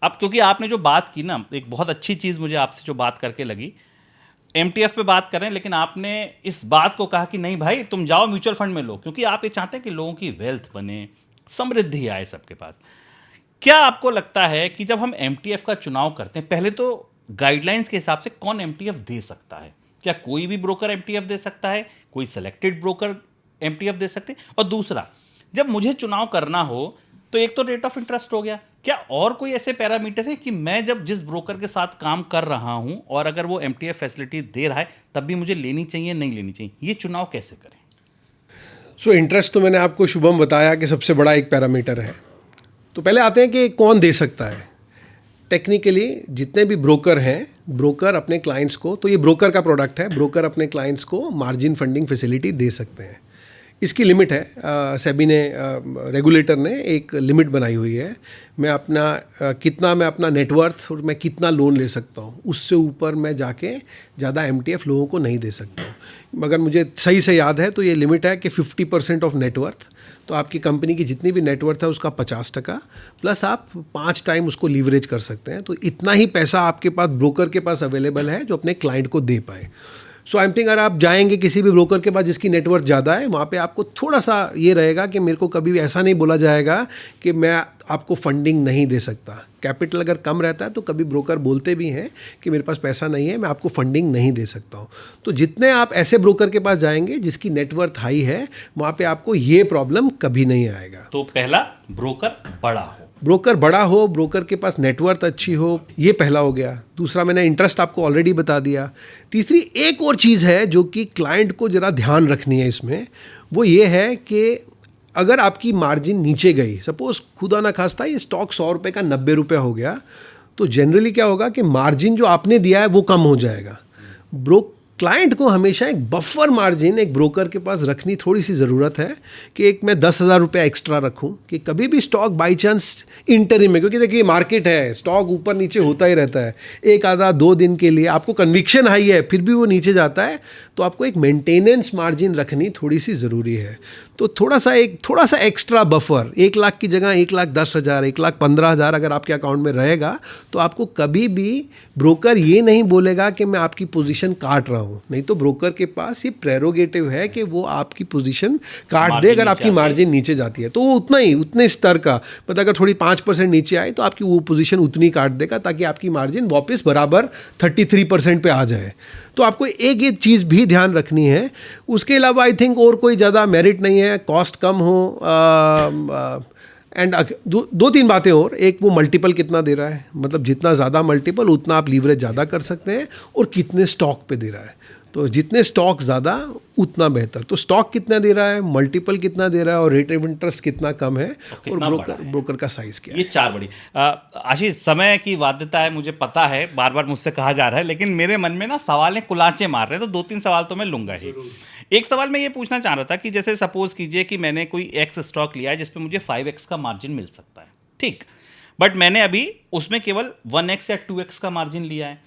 अब क्योंकि आपने जो बात की ना, एक बहुत अच्छी चीज़ मुझे आपसे जो बात करके लगी, MTF पे बात करें, लेकिन आपने इस बात को कहा कि नहीं भाई तुम जाओ म्यूचुअल फंड में लो, क्योंकि आप ये चाहते हैं कि लोगों की वेल्थ बने, समृद्धि आए सबके पास। क्या आपको लगता है कि जब हम MTF का चुनाव करते हैं, पहले तो गाइडलाइंस के हिसाब से कौन MTF दे सकता है? क्या कोई भी ब्रोकर MTF दे सकता है? कोई सेलेक्टेड ब्रोकर MTF दे सकते हैं? और दूसरा, जब मुझे चुनाव करना हो तो एक तो रेट ऑफ इंटरेस्ट हो गया, क्या और कोई ऐसे पैरामीटर है कि मैं जब जिस ब्रोकर के साथ काम कर रहा हूं और अगर वो MTF फैसिलिटी दे रहा है तब भी मुझे लेनी चाहिए, नहीं लेनी चाहिए? ये चुनाव कैसे करें? सो इंटरेस्ट तो मैंने आपको शुभम बताया कि सबसे बड़ा एक पैरामीटर है। तो पहले आते हैं कि कौन दे सकता है। टेक्निकली जितने भी ब्रोकर हैं, ब्रोकर अपने क्लाइंट्स को, तो ये ब्रोकर का प्रोडक्ट है, ब्रोकर अपने क्लाइंट्स को मार्जिन फंडिंग फैसिलिटी दे सकते हैं। इसकी लिमिट है, सेबी ने, रेगुलेटर ने एक लिमिट बनाई हुई है। मैं अपना नेटवर्थ और मैं कितना लोन ले सकता हूँ, उससे ऊपर मैं जाके ज़्यादा MTF लोगों को नहीं दे सकता हूँ। मगर मुझे सही से याद है तो ये लिमिट है कि 50% ऑफ नेटवर्थ, तो आपकी कंपनी की जितनी भी नेटवर्थ है उसका 50% प्लस आप 5 टाइम उसको लीवरेज कर सकते हैं। तो इतना ही पैसा आपके पास, ब्रोकर के पास अवेलेबल है जो अपने क्लाइंट को दे पाए। सो आई एम थिंक अगर आप जाएंगे किसी भी ब्रोकर के पास जिसकी नेटवर्थ ज़्यादा है, वहाँ पे आपको थोड़ा सा ये रहेगा कि मेरे को कभी भी ऐसा नहीं बोला जाएगा कि मैं आपको फंडिंग नहीं दे सकता। कैपिटल अगर कम रहता है तो कभी ब्रोकर बोलते भी हैं कि मेरे पास पैसा नहीं है, मैं आपको फंडिंग नहीं दे सकता हूँ। तो जितने आप ऐसे ब्रोकर के पास जाएंगे जिसकी नेटवर्थ हाई है, वहाँ पे आपको ये प्रॉब्लम कभी नहीं आएगा। तो पहला, ब्रोकर बड़ा हो, ब्रोकर बड़ा हो, ब्रोकर के पास नेटवर्थ अच्छी हो, ये पहला हो गया। दूसरा, मैंने इंटरेस्ट आपको ऑलरेडी बता दिया। तीसरी एक और चीज़ है जो कि क्लाइंट को ज़रा ध्यान रखनी है इसमें, वो ये है कि अगर आपकी मार्जिन नीचे गई, सपोज खुदा ना खास्ता ये स्टॉक 100 रुपये का 90 रुपये हो गया, तो जनरली क्या होगा कि मार्जिन जो आपने दिया है वो कम हो जाएगा। क्लाइंट को हमेशा एक बफर मार्जिन एक ब्रोकर के पास रखनी थोड़ी सी ज़रूरत है कि एक मैं 10,000 रुपये एक्स्ट्रा रखूं कि कभी भी स्टॉक बाई चांस इंटरिम में, क्योंकि देखिए मार्केट है, स्टॉक ऊपर नीचे होता ही रहता है, एक आधा 2 दिन के लिए आपको कन्विक्शन हाई है फिर भी वो नीचे जाता है, तो आपको एक मेंटेनेंस मार्जिन रखनी थोड़ी सी ज़रूरी है। तो थोड़ा सा एक्स्ट्रा बफर 1 लाख की जगह 1,10,000 1,15,000 अगर आपके अकाउंट में रहेगा तो आपको कभी भी ब्रोकर ये नहीं बोलेगा कि मैं आपकी पोजीशन काट रहा हूँ। नहीं तो ब्रोकर के पास ये प्रेरोगेटिव है कि वो आपकी पोजीशन काट दे अगर आपकी मार्जिन नीचे जाती है, तो वो उतने स्तर का, मतलब अगर थोड़ी 5% नीचे आए तो आपकी वो पोजीशन उतनी काट देगा ताकि आपकी मार्जिन वापस बराबर 33% पे आ जाए। तो आपको एक ये चीज़ भी ध्यान रखनी है। उसके अलावा आई थिंक और कोई ज़्यादा मेरिट नहीं है, कॉस्ट कम हो एंड दो तीन बातें और, एक वो मल्टीपल कितना दे रहा है, मतलब जितना ज़्यादा मल्टीपल उतना आप लीवरेज ज़्यादा कर सकते हैं, और कितने स्टॉक पे दे रहा है, तो जितने स्टॉक ज़्यादा उतना बेहतर। तो स्टॉक कितना दे रहा है, मल्टीपल कितना दे रहा है, और रेट ऑफ इंटरेस्ट कितना कम है, और ब्रोकर का साइज़ क्या है। ये 4 बड़ी आशीष, समय की बाध्यता है, मुझे पता है, बार बार मुझसे कहा जा रहा है, लेकिन मेरे मन में ना सवालें कुलाचे मार रहे हैं, तो 2-3 सवाल तो मैं लूंगा ही। एक सवाल मैं ये पूछना चाह रहा था कि जैसे सपोज कीजिए कि मैंने कोई एक्स स्टॉक लिया है जिसपे मुझे 5x का मार्जिन मिल सकता है, ठीक, बट मैंने अभी उसमें केवल 1x या 2x का मार्जिन लिया है।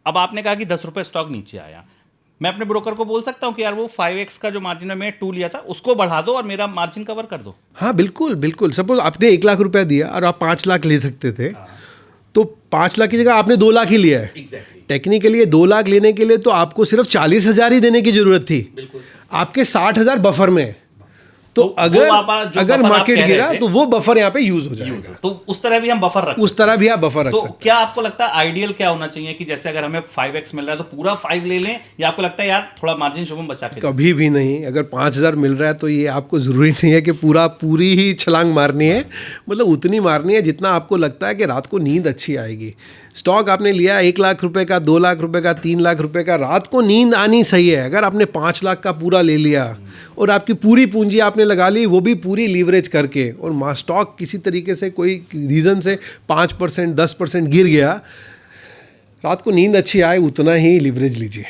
अब आपने कहा कि 10 रुपये स्टॉक नीचे आया, मैं अपने ब्रोकर को बोल सकता हूं कि यार वो 5x का जो मार्जिन मैं 2 लिया था उसको बढ़ा दो और मेरा मार्जिन कवर कर दो। हाँ बिल्कुल। सपोज आपने 1 लाख रुपया दिया और आप 5 लाख ले सकते थे, तो 5 लाख की जगह आपने 2 लाख ही लिया है। टेक्निकली 2 लाख लेने के लिए तो आपको सिर्फ 40,000 ही देने की जरूरत थी, आपके 60,000 बफर में। तो अगर मार्केट गिरा तो वो बफर यहाँ पे यूज हो जाएगा। तो उस तरह भी हम बफर रख सकते तो क्या आपको लगता है आइडियल क्या होना चाहिए कि जैसे अगर हमें 5x मिल रहा है तो पूरा 5 ले लें, या आपको लगता है यार थोड़ा मार्जिन शुभम बचा के? कभी भी नहीं। अगर 5,000 मिल रहा है तो ये आपको ज़रूरी नहीं है कि पूरी ही छलांग मारनी है, मतलब उतनी मारनी है जितना आपको लगता है कि रात को नींद अच्छी आएगी। स्टॉक आपने लिया 1 लाख रुपए का, 2 लाख रुपए का, 3 लाख रुपए का, रात को नींद आनी सही है। अगर आपने 5 लाख का पूरा ले लिया और आपकी पूरी पूंजी आपने लगा ली, वो भी पूरी लीवरेज करके, और स्टॉक किसी तरीके से कोई रीज़न से 5% 10% गिर गया, रात को नींद अच्छी आए उतना ही लीवरेज लीजिए।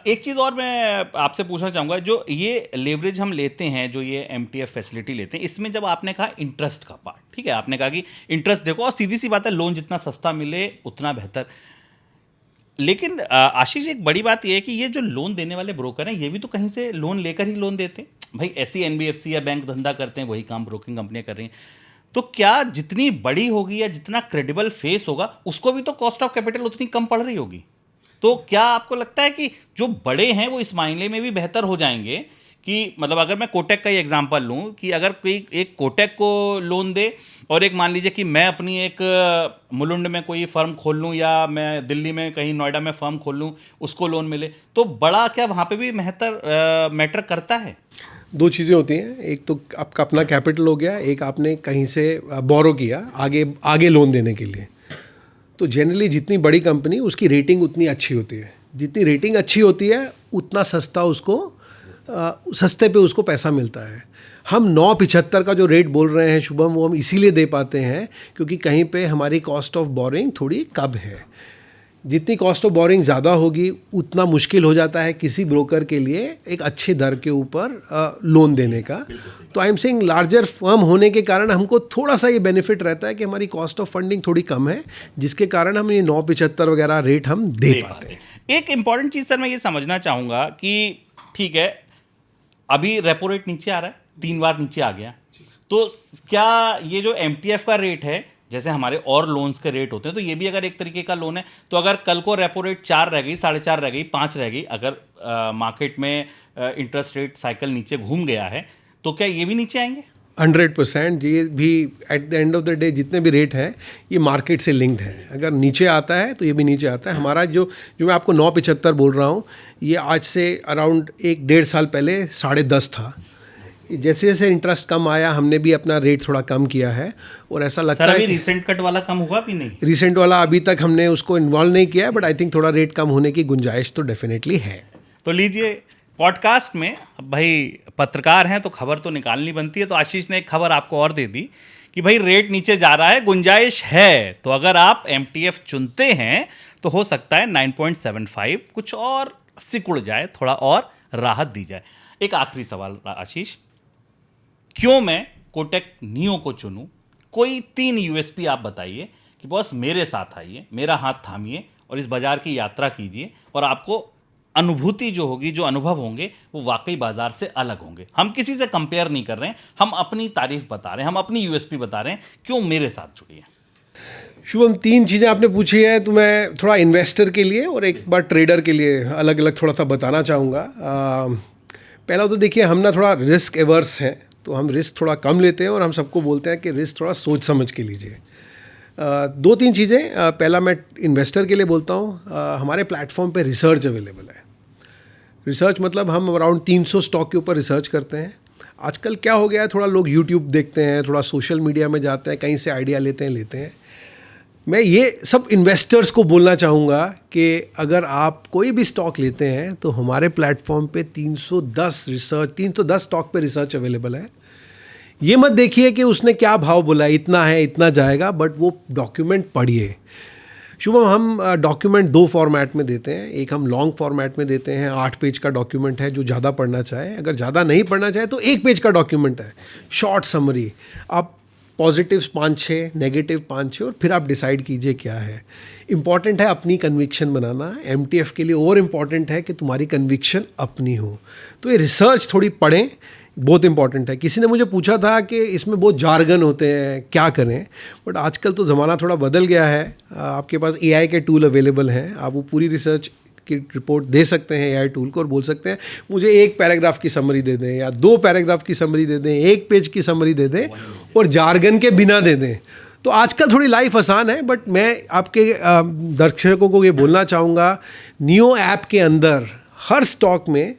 एक चीज़ और मैं आपसे पूछना चाहूँगा, जो ये लेवरेज हम लेते हैं, जो ये MTF फैसिलिटी लेते हैं, इसमें जब आपने कहा इंटरेस्ट का पार्ट, ठीक है, आपने कहा कि इंटरेस्ट देखो, और सीधी सी बात है लोन जितना सस्ता मिले उतना बेहतर। लेकिन आशीष, एक बड़ी बात यह है कि ये जो लोन देने वाले ब्रोकर हैं ये भी तो कहीं से लोन लेकर ही लोन देते हैं भाई। ऐसी NBFC या बैंक धंधा करते हैं, वही काम ब्रोकिंग कंपनियां कर रही हैं। तो क्या जितनी बड़ी होगी या जितना क्रेडिबल फेस होगा उसको भी तो कॉस्ट ऑफ कैपिटल उतनी कम पड़ रही होगी? तो क्या आपको लगता है कि जो बड़े हैं वो इस मायने में भी बेहतर हो जाएंगे कि, मतलब अगर मैं कोटक का ही एग्जांपल लूं कि अगर कोई एक कोटक को लोन दे और एक मान लीजिए कि मैं अपनी एक मुलुंड में कोई फर्म खोल लूं, या मैं दिल्ली में कहीं नोएडा में फर्म खोल लूं, उसको लोन मिले, तो बड़ा क्या वहाँ पे भी मैटर करता है? 2 चीज़ें होती हैं, एक तो आपका अपना कैपिटल हो गया, एक आपने कहीं से बोरो किया आगे लोन देने के लिए। तो जनरली जितनी बड़ी कंपनी उसकी रेटिंग उतनी अच्छी होती है, जितनी रेटिंग अच्छी होती है उतना सस्ते पे उसको पैसा मिलता है। हम 9.75 का जो रेट बोल रहे हैं शुभम, वो हम इसीलिए दे पाते हैं क्योंकि कहीं पे हमारी कॉस्ट ऑफ बोरिंग थोड़ी कम है। जितनी कॉस्ट ऑफ बोरिंग ज़्यादा होगी उतना मुश्किल हो जाता है किसी ब्रोकर के लिए एक अच्छे दर के ऊपर लोन देने का। तो I am saying larger firm होने के कारण हमको थोड़ा सा ये बेनिफिट रहता है कि हमारी कॉस्ट ऑफ फंडिंग थोड़ी कम है, जिसके कारण हम ये 9.75 वगैरह रेट हम दे पाते हैं। एक इंपॉर्टेंट चीज़ सर मैं ये समझना चाहूँगा कि ठीक है, अभी रेपो रेट नीचे आ रहा है, 3 बार नीचे आ गया, तो क्या ये जो MTF का रेट है, जैसे हमारे और लोन्स के रेट होते हैं, तो ये भी अगर एक तरीके का लोन है, तो अगर कल को रेपो रेट 4 रह गई, 4.5 रह गई, 5 रह गई, अगर मार्केट में इंटरेस्ट रेट साइकिल नीचे घूम गया है, तो क्या ये भी नीचे आएंगे? 100% ये भी at the end of the day जितने भी रेट हैं ये मार्केट से लिंक्ड है। अगर नीचे आता है तो ये भी नीचे आता है। हमारा जो मैं आपको 9.75 बोल रहा हूँ, ये आज से अराउंड 1-1.5 साल पहले 10.5 था। जैसे जैसे इंटरेस्ट कम आया हमने भी अपना रेट थोड़ा कम किया है, और ऐसा लगता है कि रिसेंट कट वाला कम हुआ भी नहीं। रिसेंट वाला अभी तक हमने उसको इन्वॉल्व नहीं किया है, बट आई थिंक थोड़ा रेट कम होने की गुंजाइश तो डेफिनेटली है। तो लीजिए, पॉडकास्ट में भाई पत्रकार हैं तो खबर तो निकालनी बनती है, तो आशीष ने एक खबर आपको और दे दी कि भाई रेट नीचे जा रहा है, गुंजाइश है, तो अगर आप MTF चुनते हैं तो हो सकता है 9.75 कुछ और सिकुड़ जाए, थोड़ा और राहत दी जाए। एक आखिरी सवाल आशीष, क्यों मैं कोटक नियो को चुनूं? कोई 3 USP आप बताइए कि बॉस मेरे साथ आइए, मेरा हाथ थामिए और इस बाजार की यात्रा कीजिए और आपको अनुभूति जो होगी, जो अनुभव होंगे, वो वाकई बाजार से अलग होंगे। हम किसी से कंपेयर नहीं कर रहे हैं, हम अपनी तारीफ बता रहे हैं, हम अपनी USP बता रहे हैं। क्यों मेरे साथ जुड़िए। शुभम, 3 चीज़ें आपने पूछी है, तो मैं थोड़ा इन्वेस्टर के लिए और एक बार ट्रेडर के लिए अलग अलग थोड़ा सा बताना चाहूँगा। पहला तो देखिए, हम ना थोड़ा रिस्क एवर्स हैं, तो हम रिस्क थोड़ा कम लेते हैं और हम सबको बोलते हैं कि रिस्क थोड़ा सोच समझ के लीजिए। 2-3 चीज़ें, पहला मैं इन्वेस्टर के लिए बोलता हूँ, हमारे प्लेटफॉर्म पे रिसर्च अवेलेबल है। रिसर्च मतलब हम अराउंड 300 स्टॉक के ऊपर रिसर्च करते हैं। आजकल क्या हो गया है, थोड़ा लोग यूट्यूब देखते हैं, थोड़ा सोशल मीडिया में जाते हैं, कहीं से आइडिया लेते हैं। मैं ये सब इन्वेस्टर्स को बोलना चाहूँगा कि अगर आप कोई भी स्टॉक लेते हैं तो हमारे प्लेटफॉर्म पे 310 स्टॉक पे रिसर्च अवेलेबल है। ये मत देखिए कि उसने क्या भाव बोला, इतना है, इतना जाएगा, बट वो डॉक्यूमेंट पढ़िए। शुभम, हम डॉक्यूमेंट 2 फॉर्मेट में देते हैं। एक हम लॉन्ग फॉर्मेट में देते हैं, 8 पेज का डॉक्यूमेंट है, जो ज़्यादा पढ़ना चाहे। अगर ज़्यादा नहीं पढ़ना चाहे तो 1 पेज का डॉक्यूमेंट है, शॉर्ट समरी। आप पॉजिटिव्स 5-6, नेगेटिव 5-6, और फिर आप डिसाइड कीजिए क्या है। इम्पॉर्टेंट है अपनी कन्विक्शन बनाना। MTF के लिए और इम्पॉर्टेंट है कि तुम्हारी कन्विक्शन अपनी हो। तो ये रिसर्च थोड़ी पढ़ें, बहुत इंपॉर्टेंट है। किसी ने मुझे पूछा था कि इसमें बहुत जार्गन होते हैं, क्या करें? बट आजकल तो ज़माना थोड़ा बदल गया है। आपके पास AI के टूल अवेलेबल हैं, आप वो पूरी रिसर्च की रिपोर्ट दे सकते हैं AI टूल को और बोल सकते हैं मुझे 1 पैराग्राफ की समरी दे दें, या 2 पैराग्राफ की समरी दे दें, 1 पेज की समरी दे दें, और जार्गन के बिना दे दें। तो आजकल थोड़ी लाइफ आसान है, बट मैं आपके दर्शकों को ये बोलना चाहूँगा, नियो ऐप के अंदर हर स्टॉक में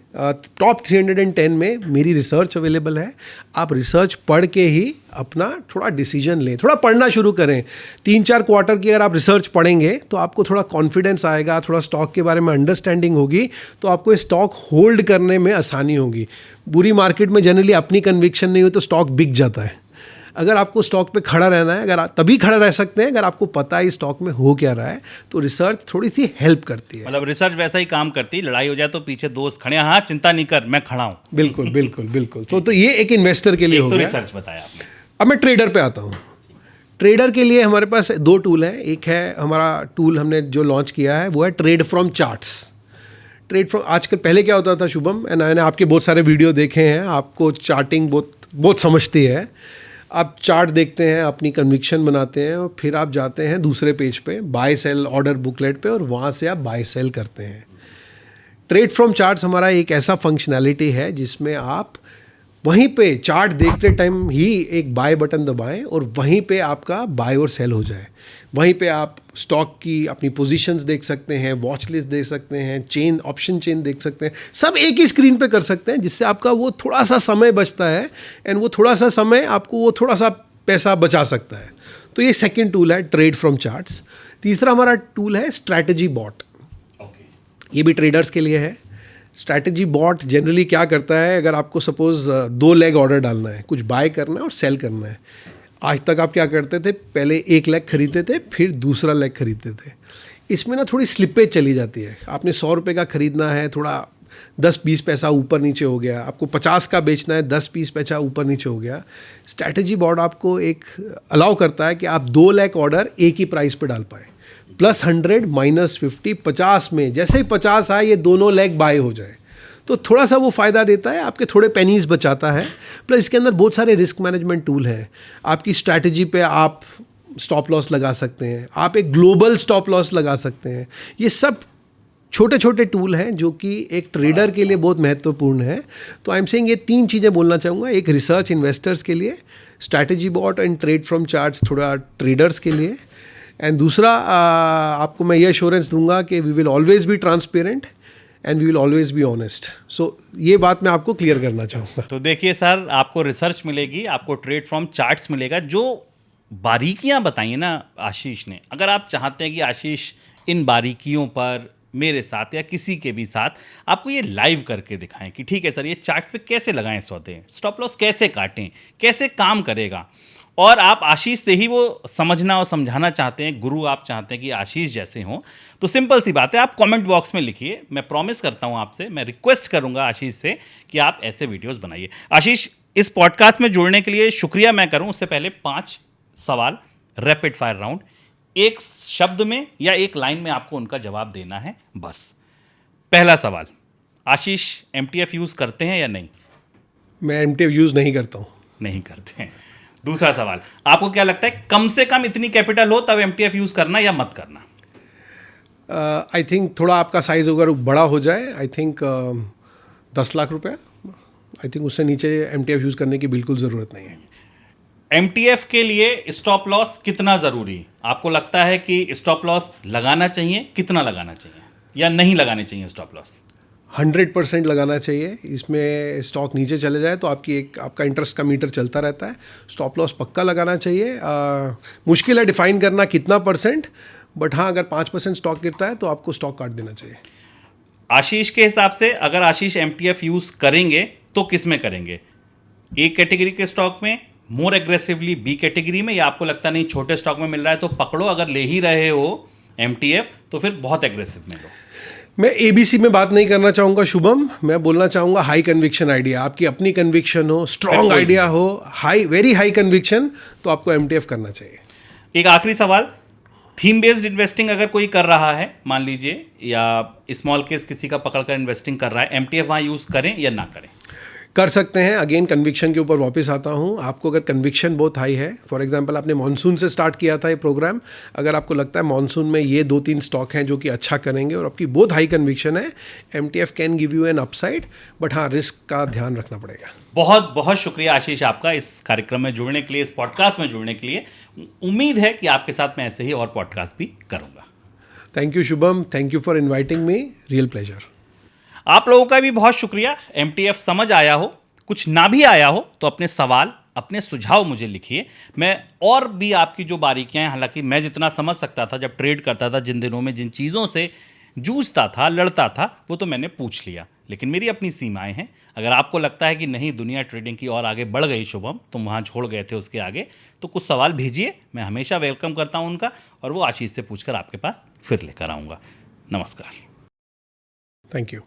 टॉप 310 में मेरी रिसर्च अवेलेबल है। आप रिसर्च पढ़ के ही अपना थोड़ा डिसीजन लें, थोड़ा पढ़ना शुरू करें। 3-4 क्वार्टर की अगर आप रिसर्च पढ़ेंगे तो आपको थोड़ा कॉन्फिडेंस आएगा, थोड़ा स्टॉक के बारे में अंडरस्टैंडिंग होगी, तो आपको ये स्टॉक होल्ड करने में आसानी होगी। बुरी मार्केट में जनरली अपनी कन्विक्शन नहीं हो तो स्टॉक बिक जाता है। अगर आपको स्टॉक पे खड़ा रहना है, अगर तभी खड़ा रह सकते हैं अगर आपको पता है स्टॉक में हो क्या रहा है, तो रिसर्च थोड़ी सी हेल्प करती है। मतलब रिसर्च वैसा ही काम करती है, लड़ाई हो जाए तो पीछे दोस्त खड़े हैं, हाँ चिंता नहीं कर, मैं खड़ा हूँ। बिल्कुल बिल्कुल बिल्कुल। तो ये एक इन्वेस्टर के लिए हो तो गया। रिसर्च बताया आपने। अब मैं ट्रेडर पे आता हूँ। ट्रेडर के लिए हमारे पास 2 टूल हैं। एक है हमारा टूल हमने जो लॉन्च किया है, वो है trade from charts. Trade from, आजकल पहले क्या होता था शुभम, मैंने आपके बहुत सारे वीडियो देखे हैं, आपको चार्टिंग बहुत समझती है। आप चार्ट देखते हैं, अपनी कन्विक्शन बनाते हैं, और फिर आप जाते हैं दूसरे पेज पे, बाय सेल ऑर्डर बुकलेट पे, और वहाँ से आप बाय सेल करते हैं। ट्रेड फ्रॉम चार्ट्स हमारा एक ऐसा फंक्शनैलिटी है जिसमें आप वहीं पे चार्ट देखते टाइम ही एक बाय बटन दबाएं और वहीं पे आपका बाय और सेल हो जाए। वहीं पे आप स्टॉक की अपनी पोजीशंस देख सकते हैं, वॉच लिस्ट देख सकते हैं, चेन, ऑप्शन चेन देख सकते हैं, सब एक ही स्क्रीन पे कर सकते हैं, जिससे आपका वो थोड़ा सा समय बचता है, एंड वो थोड़ा सा समय आपको वो थोड़ा सा पैसा बचा सकता है। तो ये सेकेंड टूल है, ट्रेड फ्रॉम चार्ट्स। तीसरा हमारा टूल है स्ट्रैटेजी बॉट। ये भी ट्रेडर्स के लिए है। स्ट्रैटेजी बॉट जनरली क्या करता है, अगर आपको सपोज 2 लेग ऑर्डर डालना है, कुछ बाय करना है और सेल करना है। आज तक आप क्या करते थे, पहले 1 लेग खरीदते थे, फिर दूसरा लेग खरीदते थे। इसमें ना थोड़ी स्लिपेज चली जाती है। आपने 100 रुपये का खरीदना है, थोड़ा 10-20 पैसा ऊपर नीचे हो गया, आपको 50 का बेचना है, 10-20 पैसा ऊपर नीचे हो गया। स्ट्रैटेजी बॉट आपको एक अलाउ करता है कि आप 2 लेग ऑर्डर एक ही प्राइस पे डाल पाए, +100 -50, 50 में जैसे ही 50 आए ये दोनों लेग बाय हो जाए, तो थोड़ा सा वो फ़ायदा देता है, आपके थोड़े पेनीज बचाता है। प्लस इसके अंदर बहुत सारे रिस्क मैनेजमेंट टूल हैं। आपकी स्ट्रैटेजी पे आप स्टॉप लॉस लगा सकते हैं, आप एक ग्लोबल स्टॉप लॉस लगा सकते हैं। ये सब छोटे छोटे टूल हैं जो कि एक ट्रेडर के लिए बहुत महत्वपूर्ण है। तो आई एम सेइंग ये 3 चीज़ें बोलना चाहूँगा। एक रिसर्च इन्वेस्टर्स के लिए, strategy bot and trade from charts थोड़ा ट्रेडर्स के लिए, एंड दूसरा आपको मैं ये एश्योरेंस दूंगा कि we will always be transparent and we will always be honest. So ये बात मैं आपको क्लियर करना चाहूँगा। तो देखिए सर, आपको रिसर्च मिलेगी, आपको ट्रेड फ्रॉम चार्ट्स मिलेगा। जो बारीकियां बताई ना आशीष ने, अगर आप चाहते हैं कि आशीष इन बारीकियों पर मेरे साथ या किसी के भी साथ आपको ये लाइव करके दिखाएं कि ठीक है सर, ये चार्ट्स पे कैसे लगाएं सौदे, स्टॉप लॉस कैसे काटें, कैसे काम करेगा, और आप आशीष से ही वो समझना और समझाना चाहते हैं, गुरु आप चाहते हैं कि आशीष जैसे हों, तो सिंपल सी बात है, आप कमेंट बॉक्स में लिखिए। मैं प्रॉमिस करता हूं आपसे, मैं रिक्वेस्ट करूंगा आशीष से कि आप ऐसे वीडियोस बनाइए। आशीष, इस पॉडकास्ट में जुड़ने के लिए शुक्रिया मैं करूं, उससे पहले 5 सवाल रैपिड फायर राउंड, एक शब्द में या एक लाइन में आपको उनका जवाब देना है बस। पहला सवाल, आशीष MTF यूज़ करते हैं या नहीं? मैं MTF यूज़ नहीं करता हूँ। नहीं करते हैं। दूसरा सवाल, आपको क्या लगता है कम से कम इतनी कैपिटल हो तब MTF यूज़ करना या मत करना? आई थिंक थोड़ा आपका साइज़ अगर बड़ा हो जाए, आई थिंक 10 लाख रुपया, आई थिंक उससे नीचे MTF यूज़ करने की बिल्कुल ज़रूरत नहीं है। MTF के लिए स्टॉप लॉस कितना ज़रूरी है? आपको लगता है कि स्टॉप लॉस लगाना चाहिए, कितना लगाना चाहिए, या नहीं लगाने चाहिए स्टॉप लॉस? 100% लगाना चाहिए। इसमें स्टॉक नीचे चले जाए तो आपका इंटरेस्ट का मीटर चलता रहता है। स्टॉप लॉस पक्का लगाना चाहिए। मुश्किल है डिफाइन करना कितना परसेंट, बट हाँ, अगर 5% स्टॉक गिरता है तो आपको स्टॉक काट देना चाहिए। आशीष के हिसाब से अगर आशीष MTF यूज़ करेंगे तो किस में करेंगे? A कैटेगरी के स्टॉक में, मोर एग्रेसिवली B कैटेगरी में, या आपको लगता नहीं छोटे स्टॉक में मिल रहा है तो पकड़ो, अगर ले ही रहे हो MTF तो फिर बहुत एग्रेसिव में लो? मैं ABC में बात नहीं करना चाहूँगा शुभम, मैं बोलना चाहूँगा हाई कन्विक्शन आइडिया। आपकी अपनी कन्विक्शन हो, स्ट्रॉन्ग आइडिया हो, वेरी हाई कन्विक्शन, तो आपको MTF करना चाहिए। एक आखिरी सवाल, थीम बेस्ड इन्वेस्टिंग अगर कोई कर रहा है मान लीजिए, या स्मॉल केस किसी का पकड़कर इन्वेस्टिंग कर रहा है, MTF वहाँ यूज़ करें या ना करें? कर सकते हैं। अगेन कन्विक्शन के ऊपर वापस आता हूँ। आपको अगर कन्विक्शन बहुत हाई है, फॉर एग्जांपल आपने मॉनसून से स्टार्ट किया था ये प्रोग्राम, अगर आपको लगता है मॉनसून में ये 2-3 स्टॉक हैं जो कि अच्छा करेंगे और आपकी बहुत हाई कन्विक्शन है, MTF can give you N upside, but हाँ, रिस्क का ध्यान रखना पड़ेगा। बहुत बहुत शुक्रिया आशीष आपका इस कार्यक्रम में जुड़ने के लिए, इस पॉडकास्ट में जुड़ने के लिए। उम्मीद है कि आपके साथ मैं ऐसे ही और पॉडकास्ट भी करूँगा। Thank you Shubham, thank you for inviting me, real pleasure. आप लोगों का भी बहुत शुक्रिया। MTF समझ आया हो, कुछ ना भी आया हो तो अपने सवाल, अपने सुझाव मुझे लिखिए। मैं और भी आपकी जो बारीकियां हैं, हालांकि मैं जितना समझ सकता था जब ट्रेड करता था, जिन दिनों में जिन चीज़ों से जूझता था, लड़ता था, वो तो मैंने पूछ लिया, लेकिन मेरी अपनी सीमाएं हैं। अगर आपको लगता है कि नहीं, दुनिया ट्रेडिंग की और आगे बढ़ गई शुभम, तुम वहाँ छोड़ गए थे उसके आगे, तो कुछ सवाल भेजिए, मैं हमेशा वेलकम करता हूँ उनका, और वो आशीष से पूछकर आपके पास फिर लेकर आऊँगा। नमस्कार। Thank you.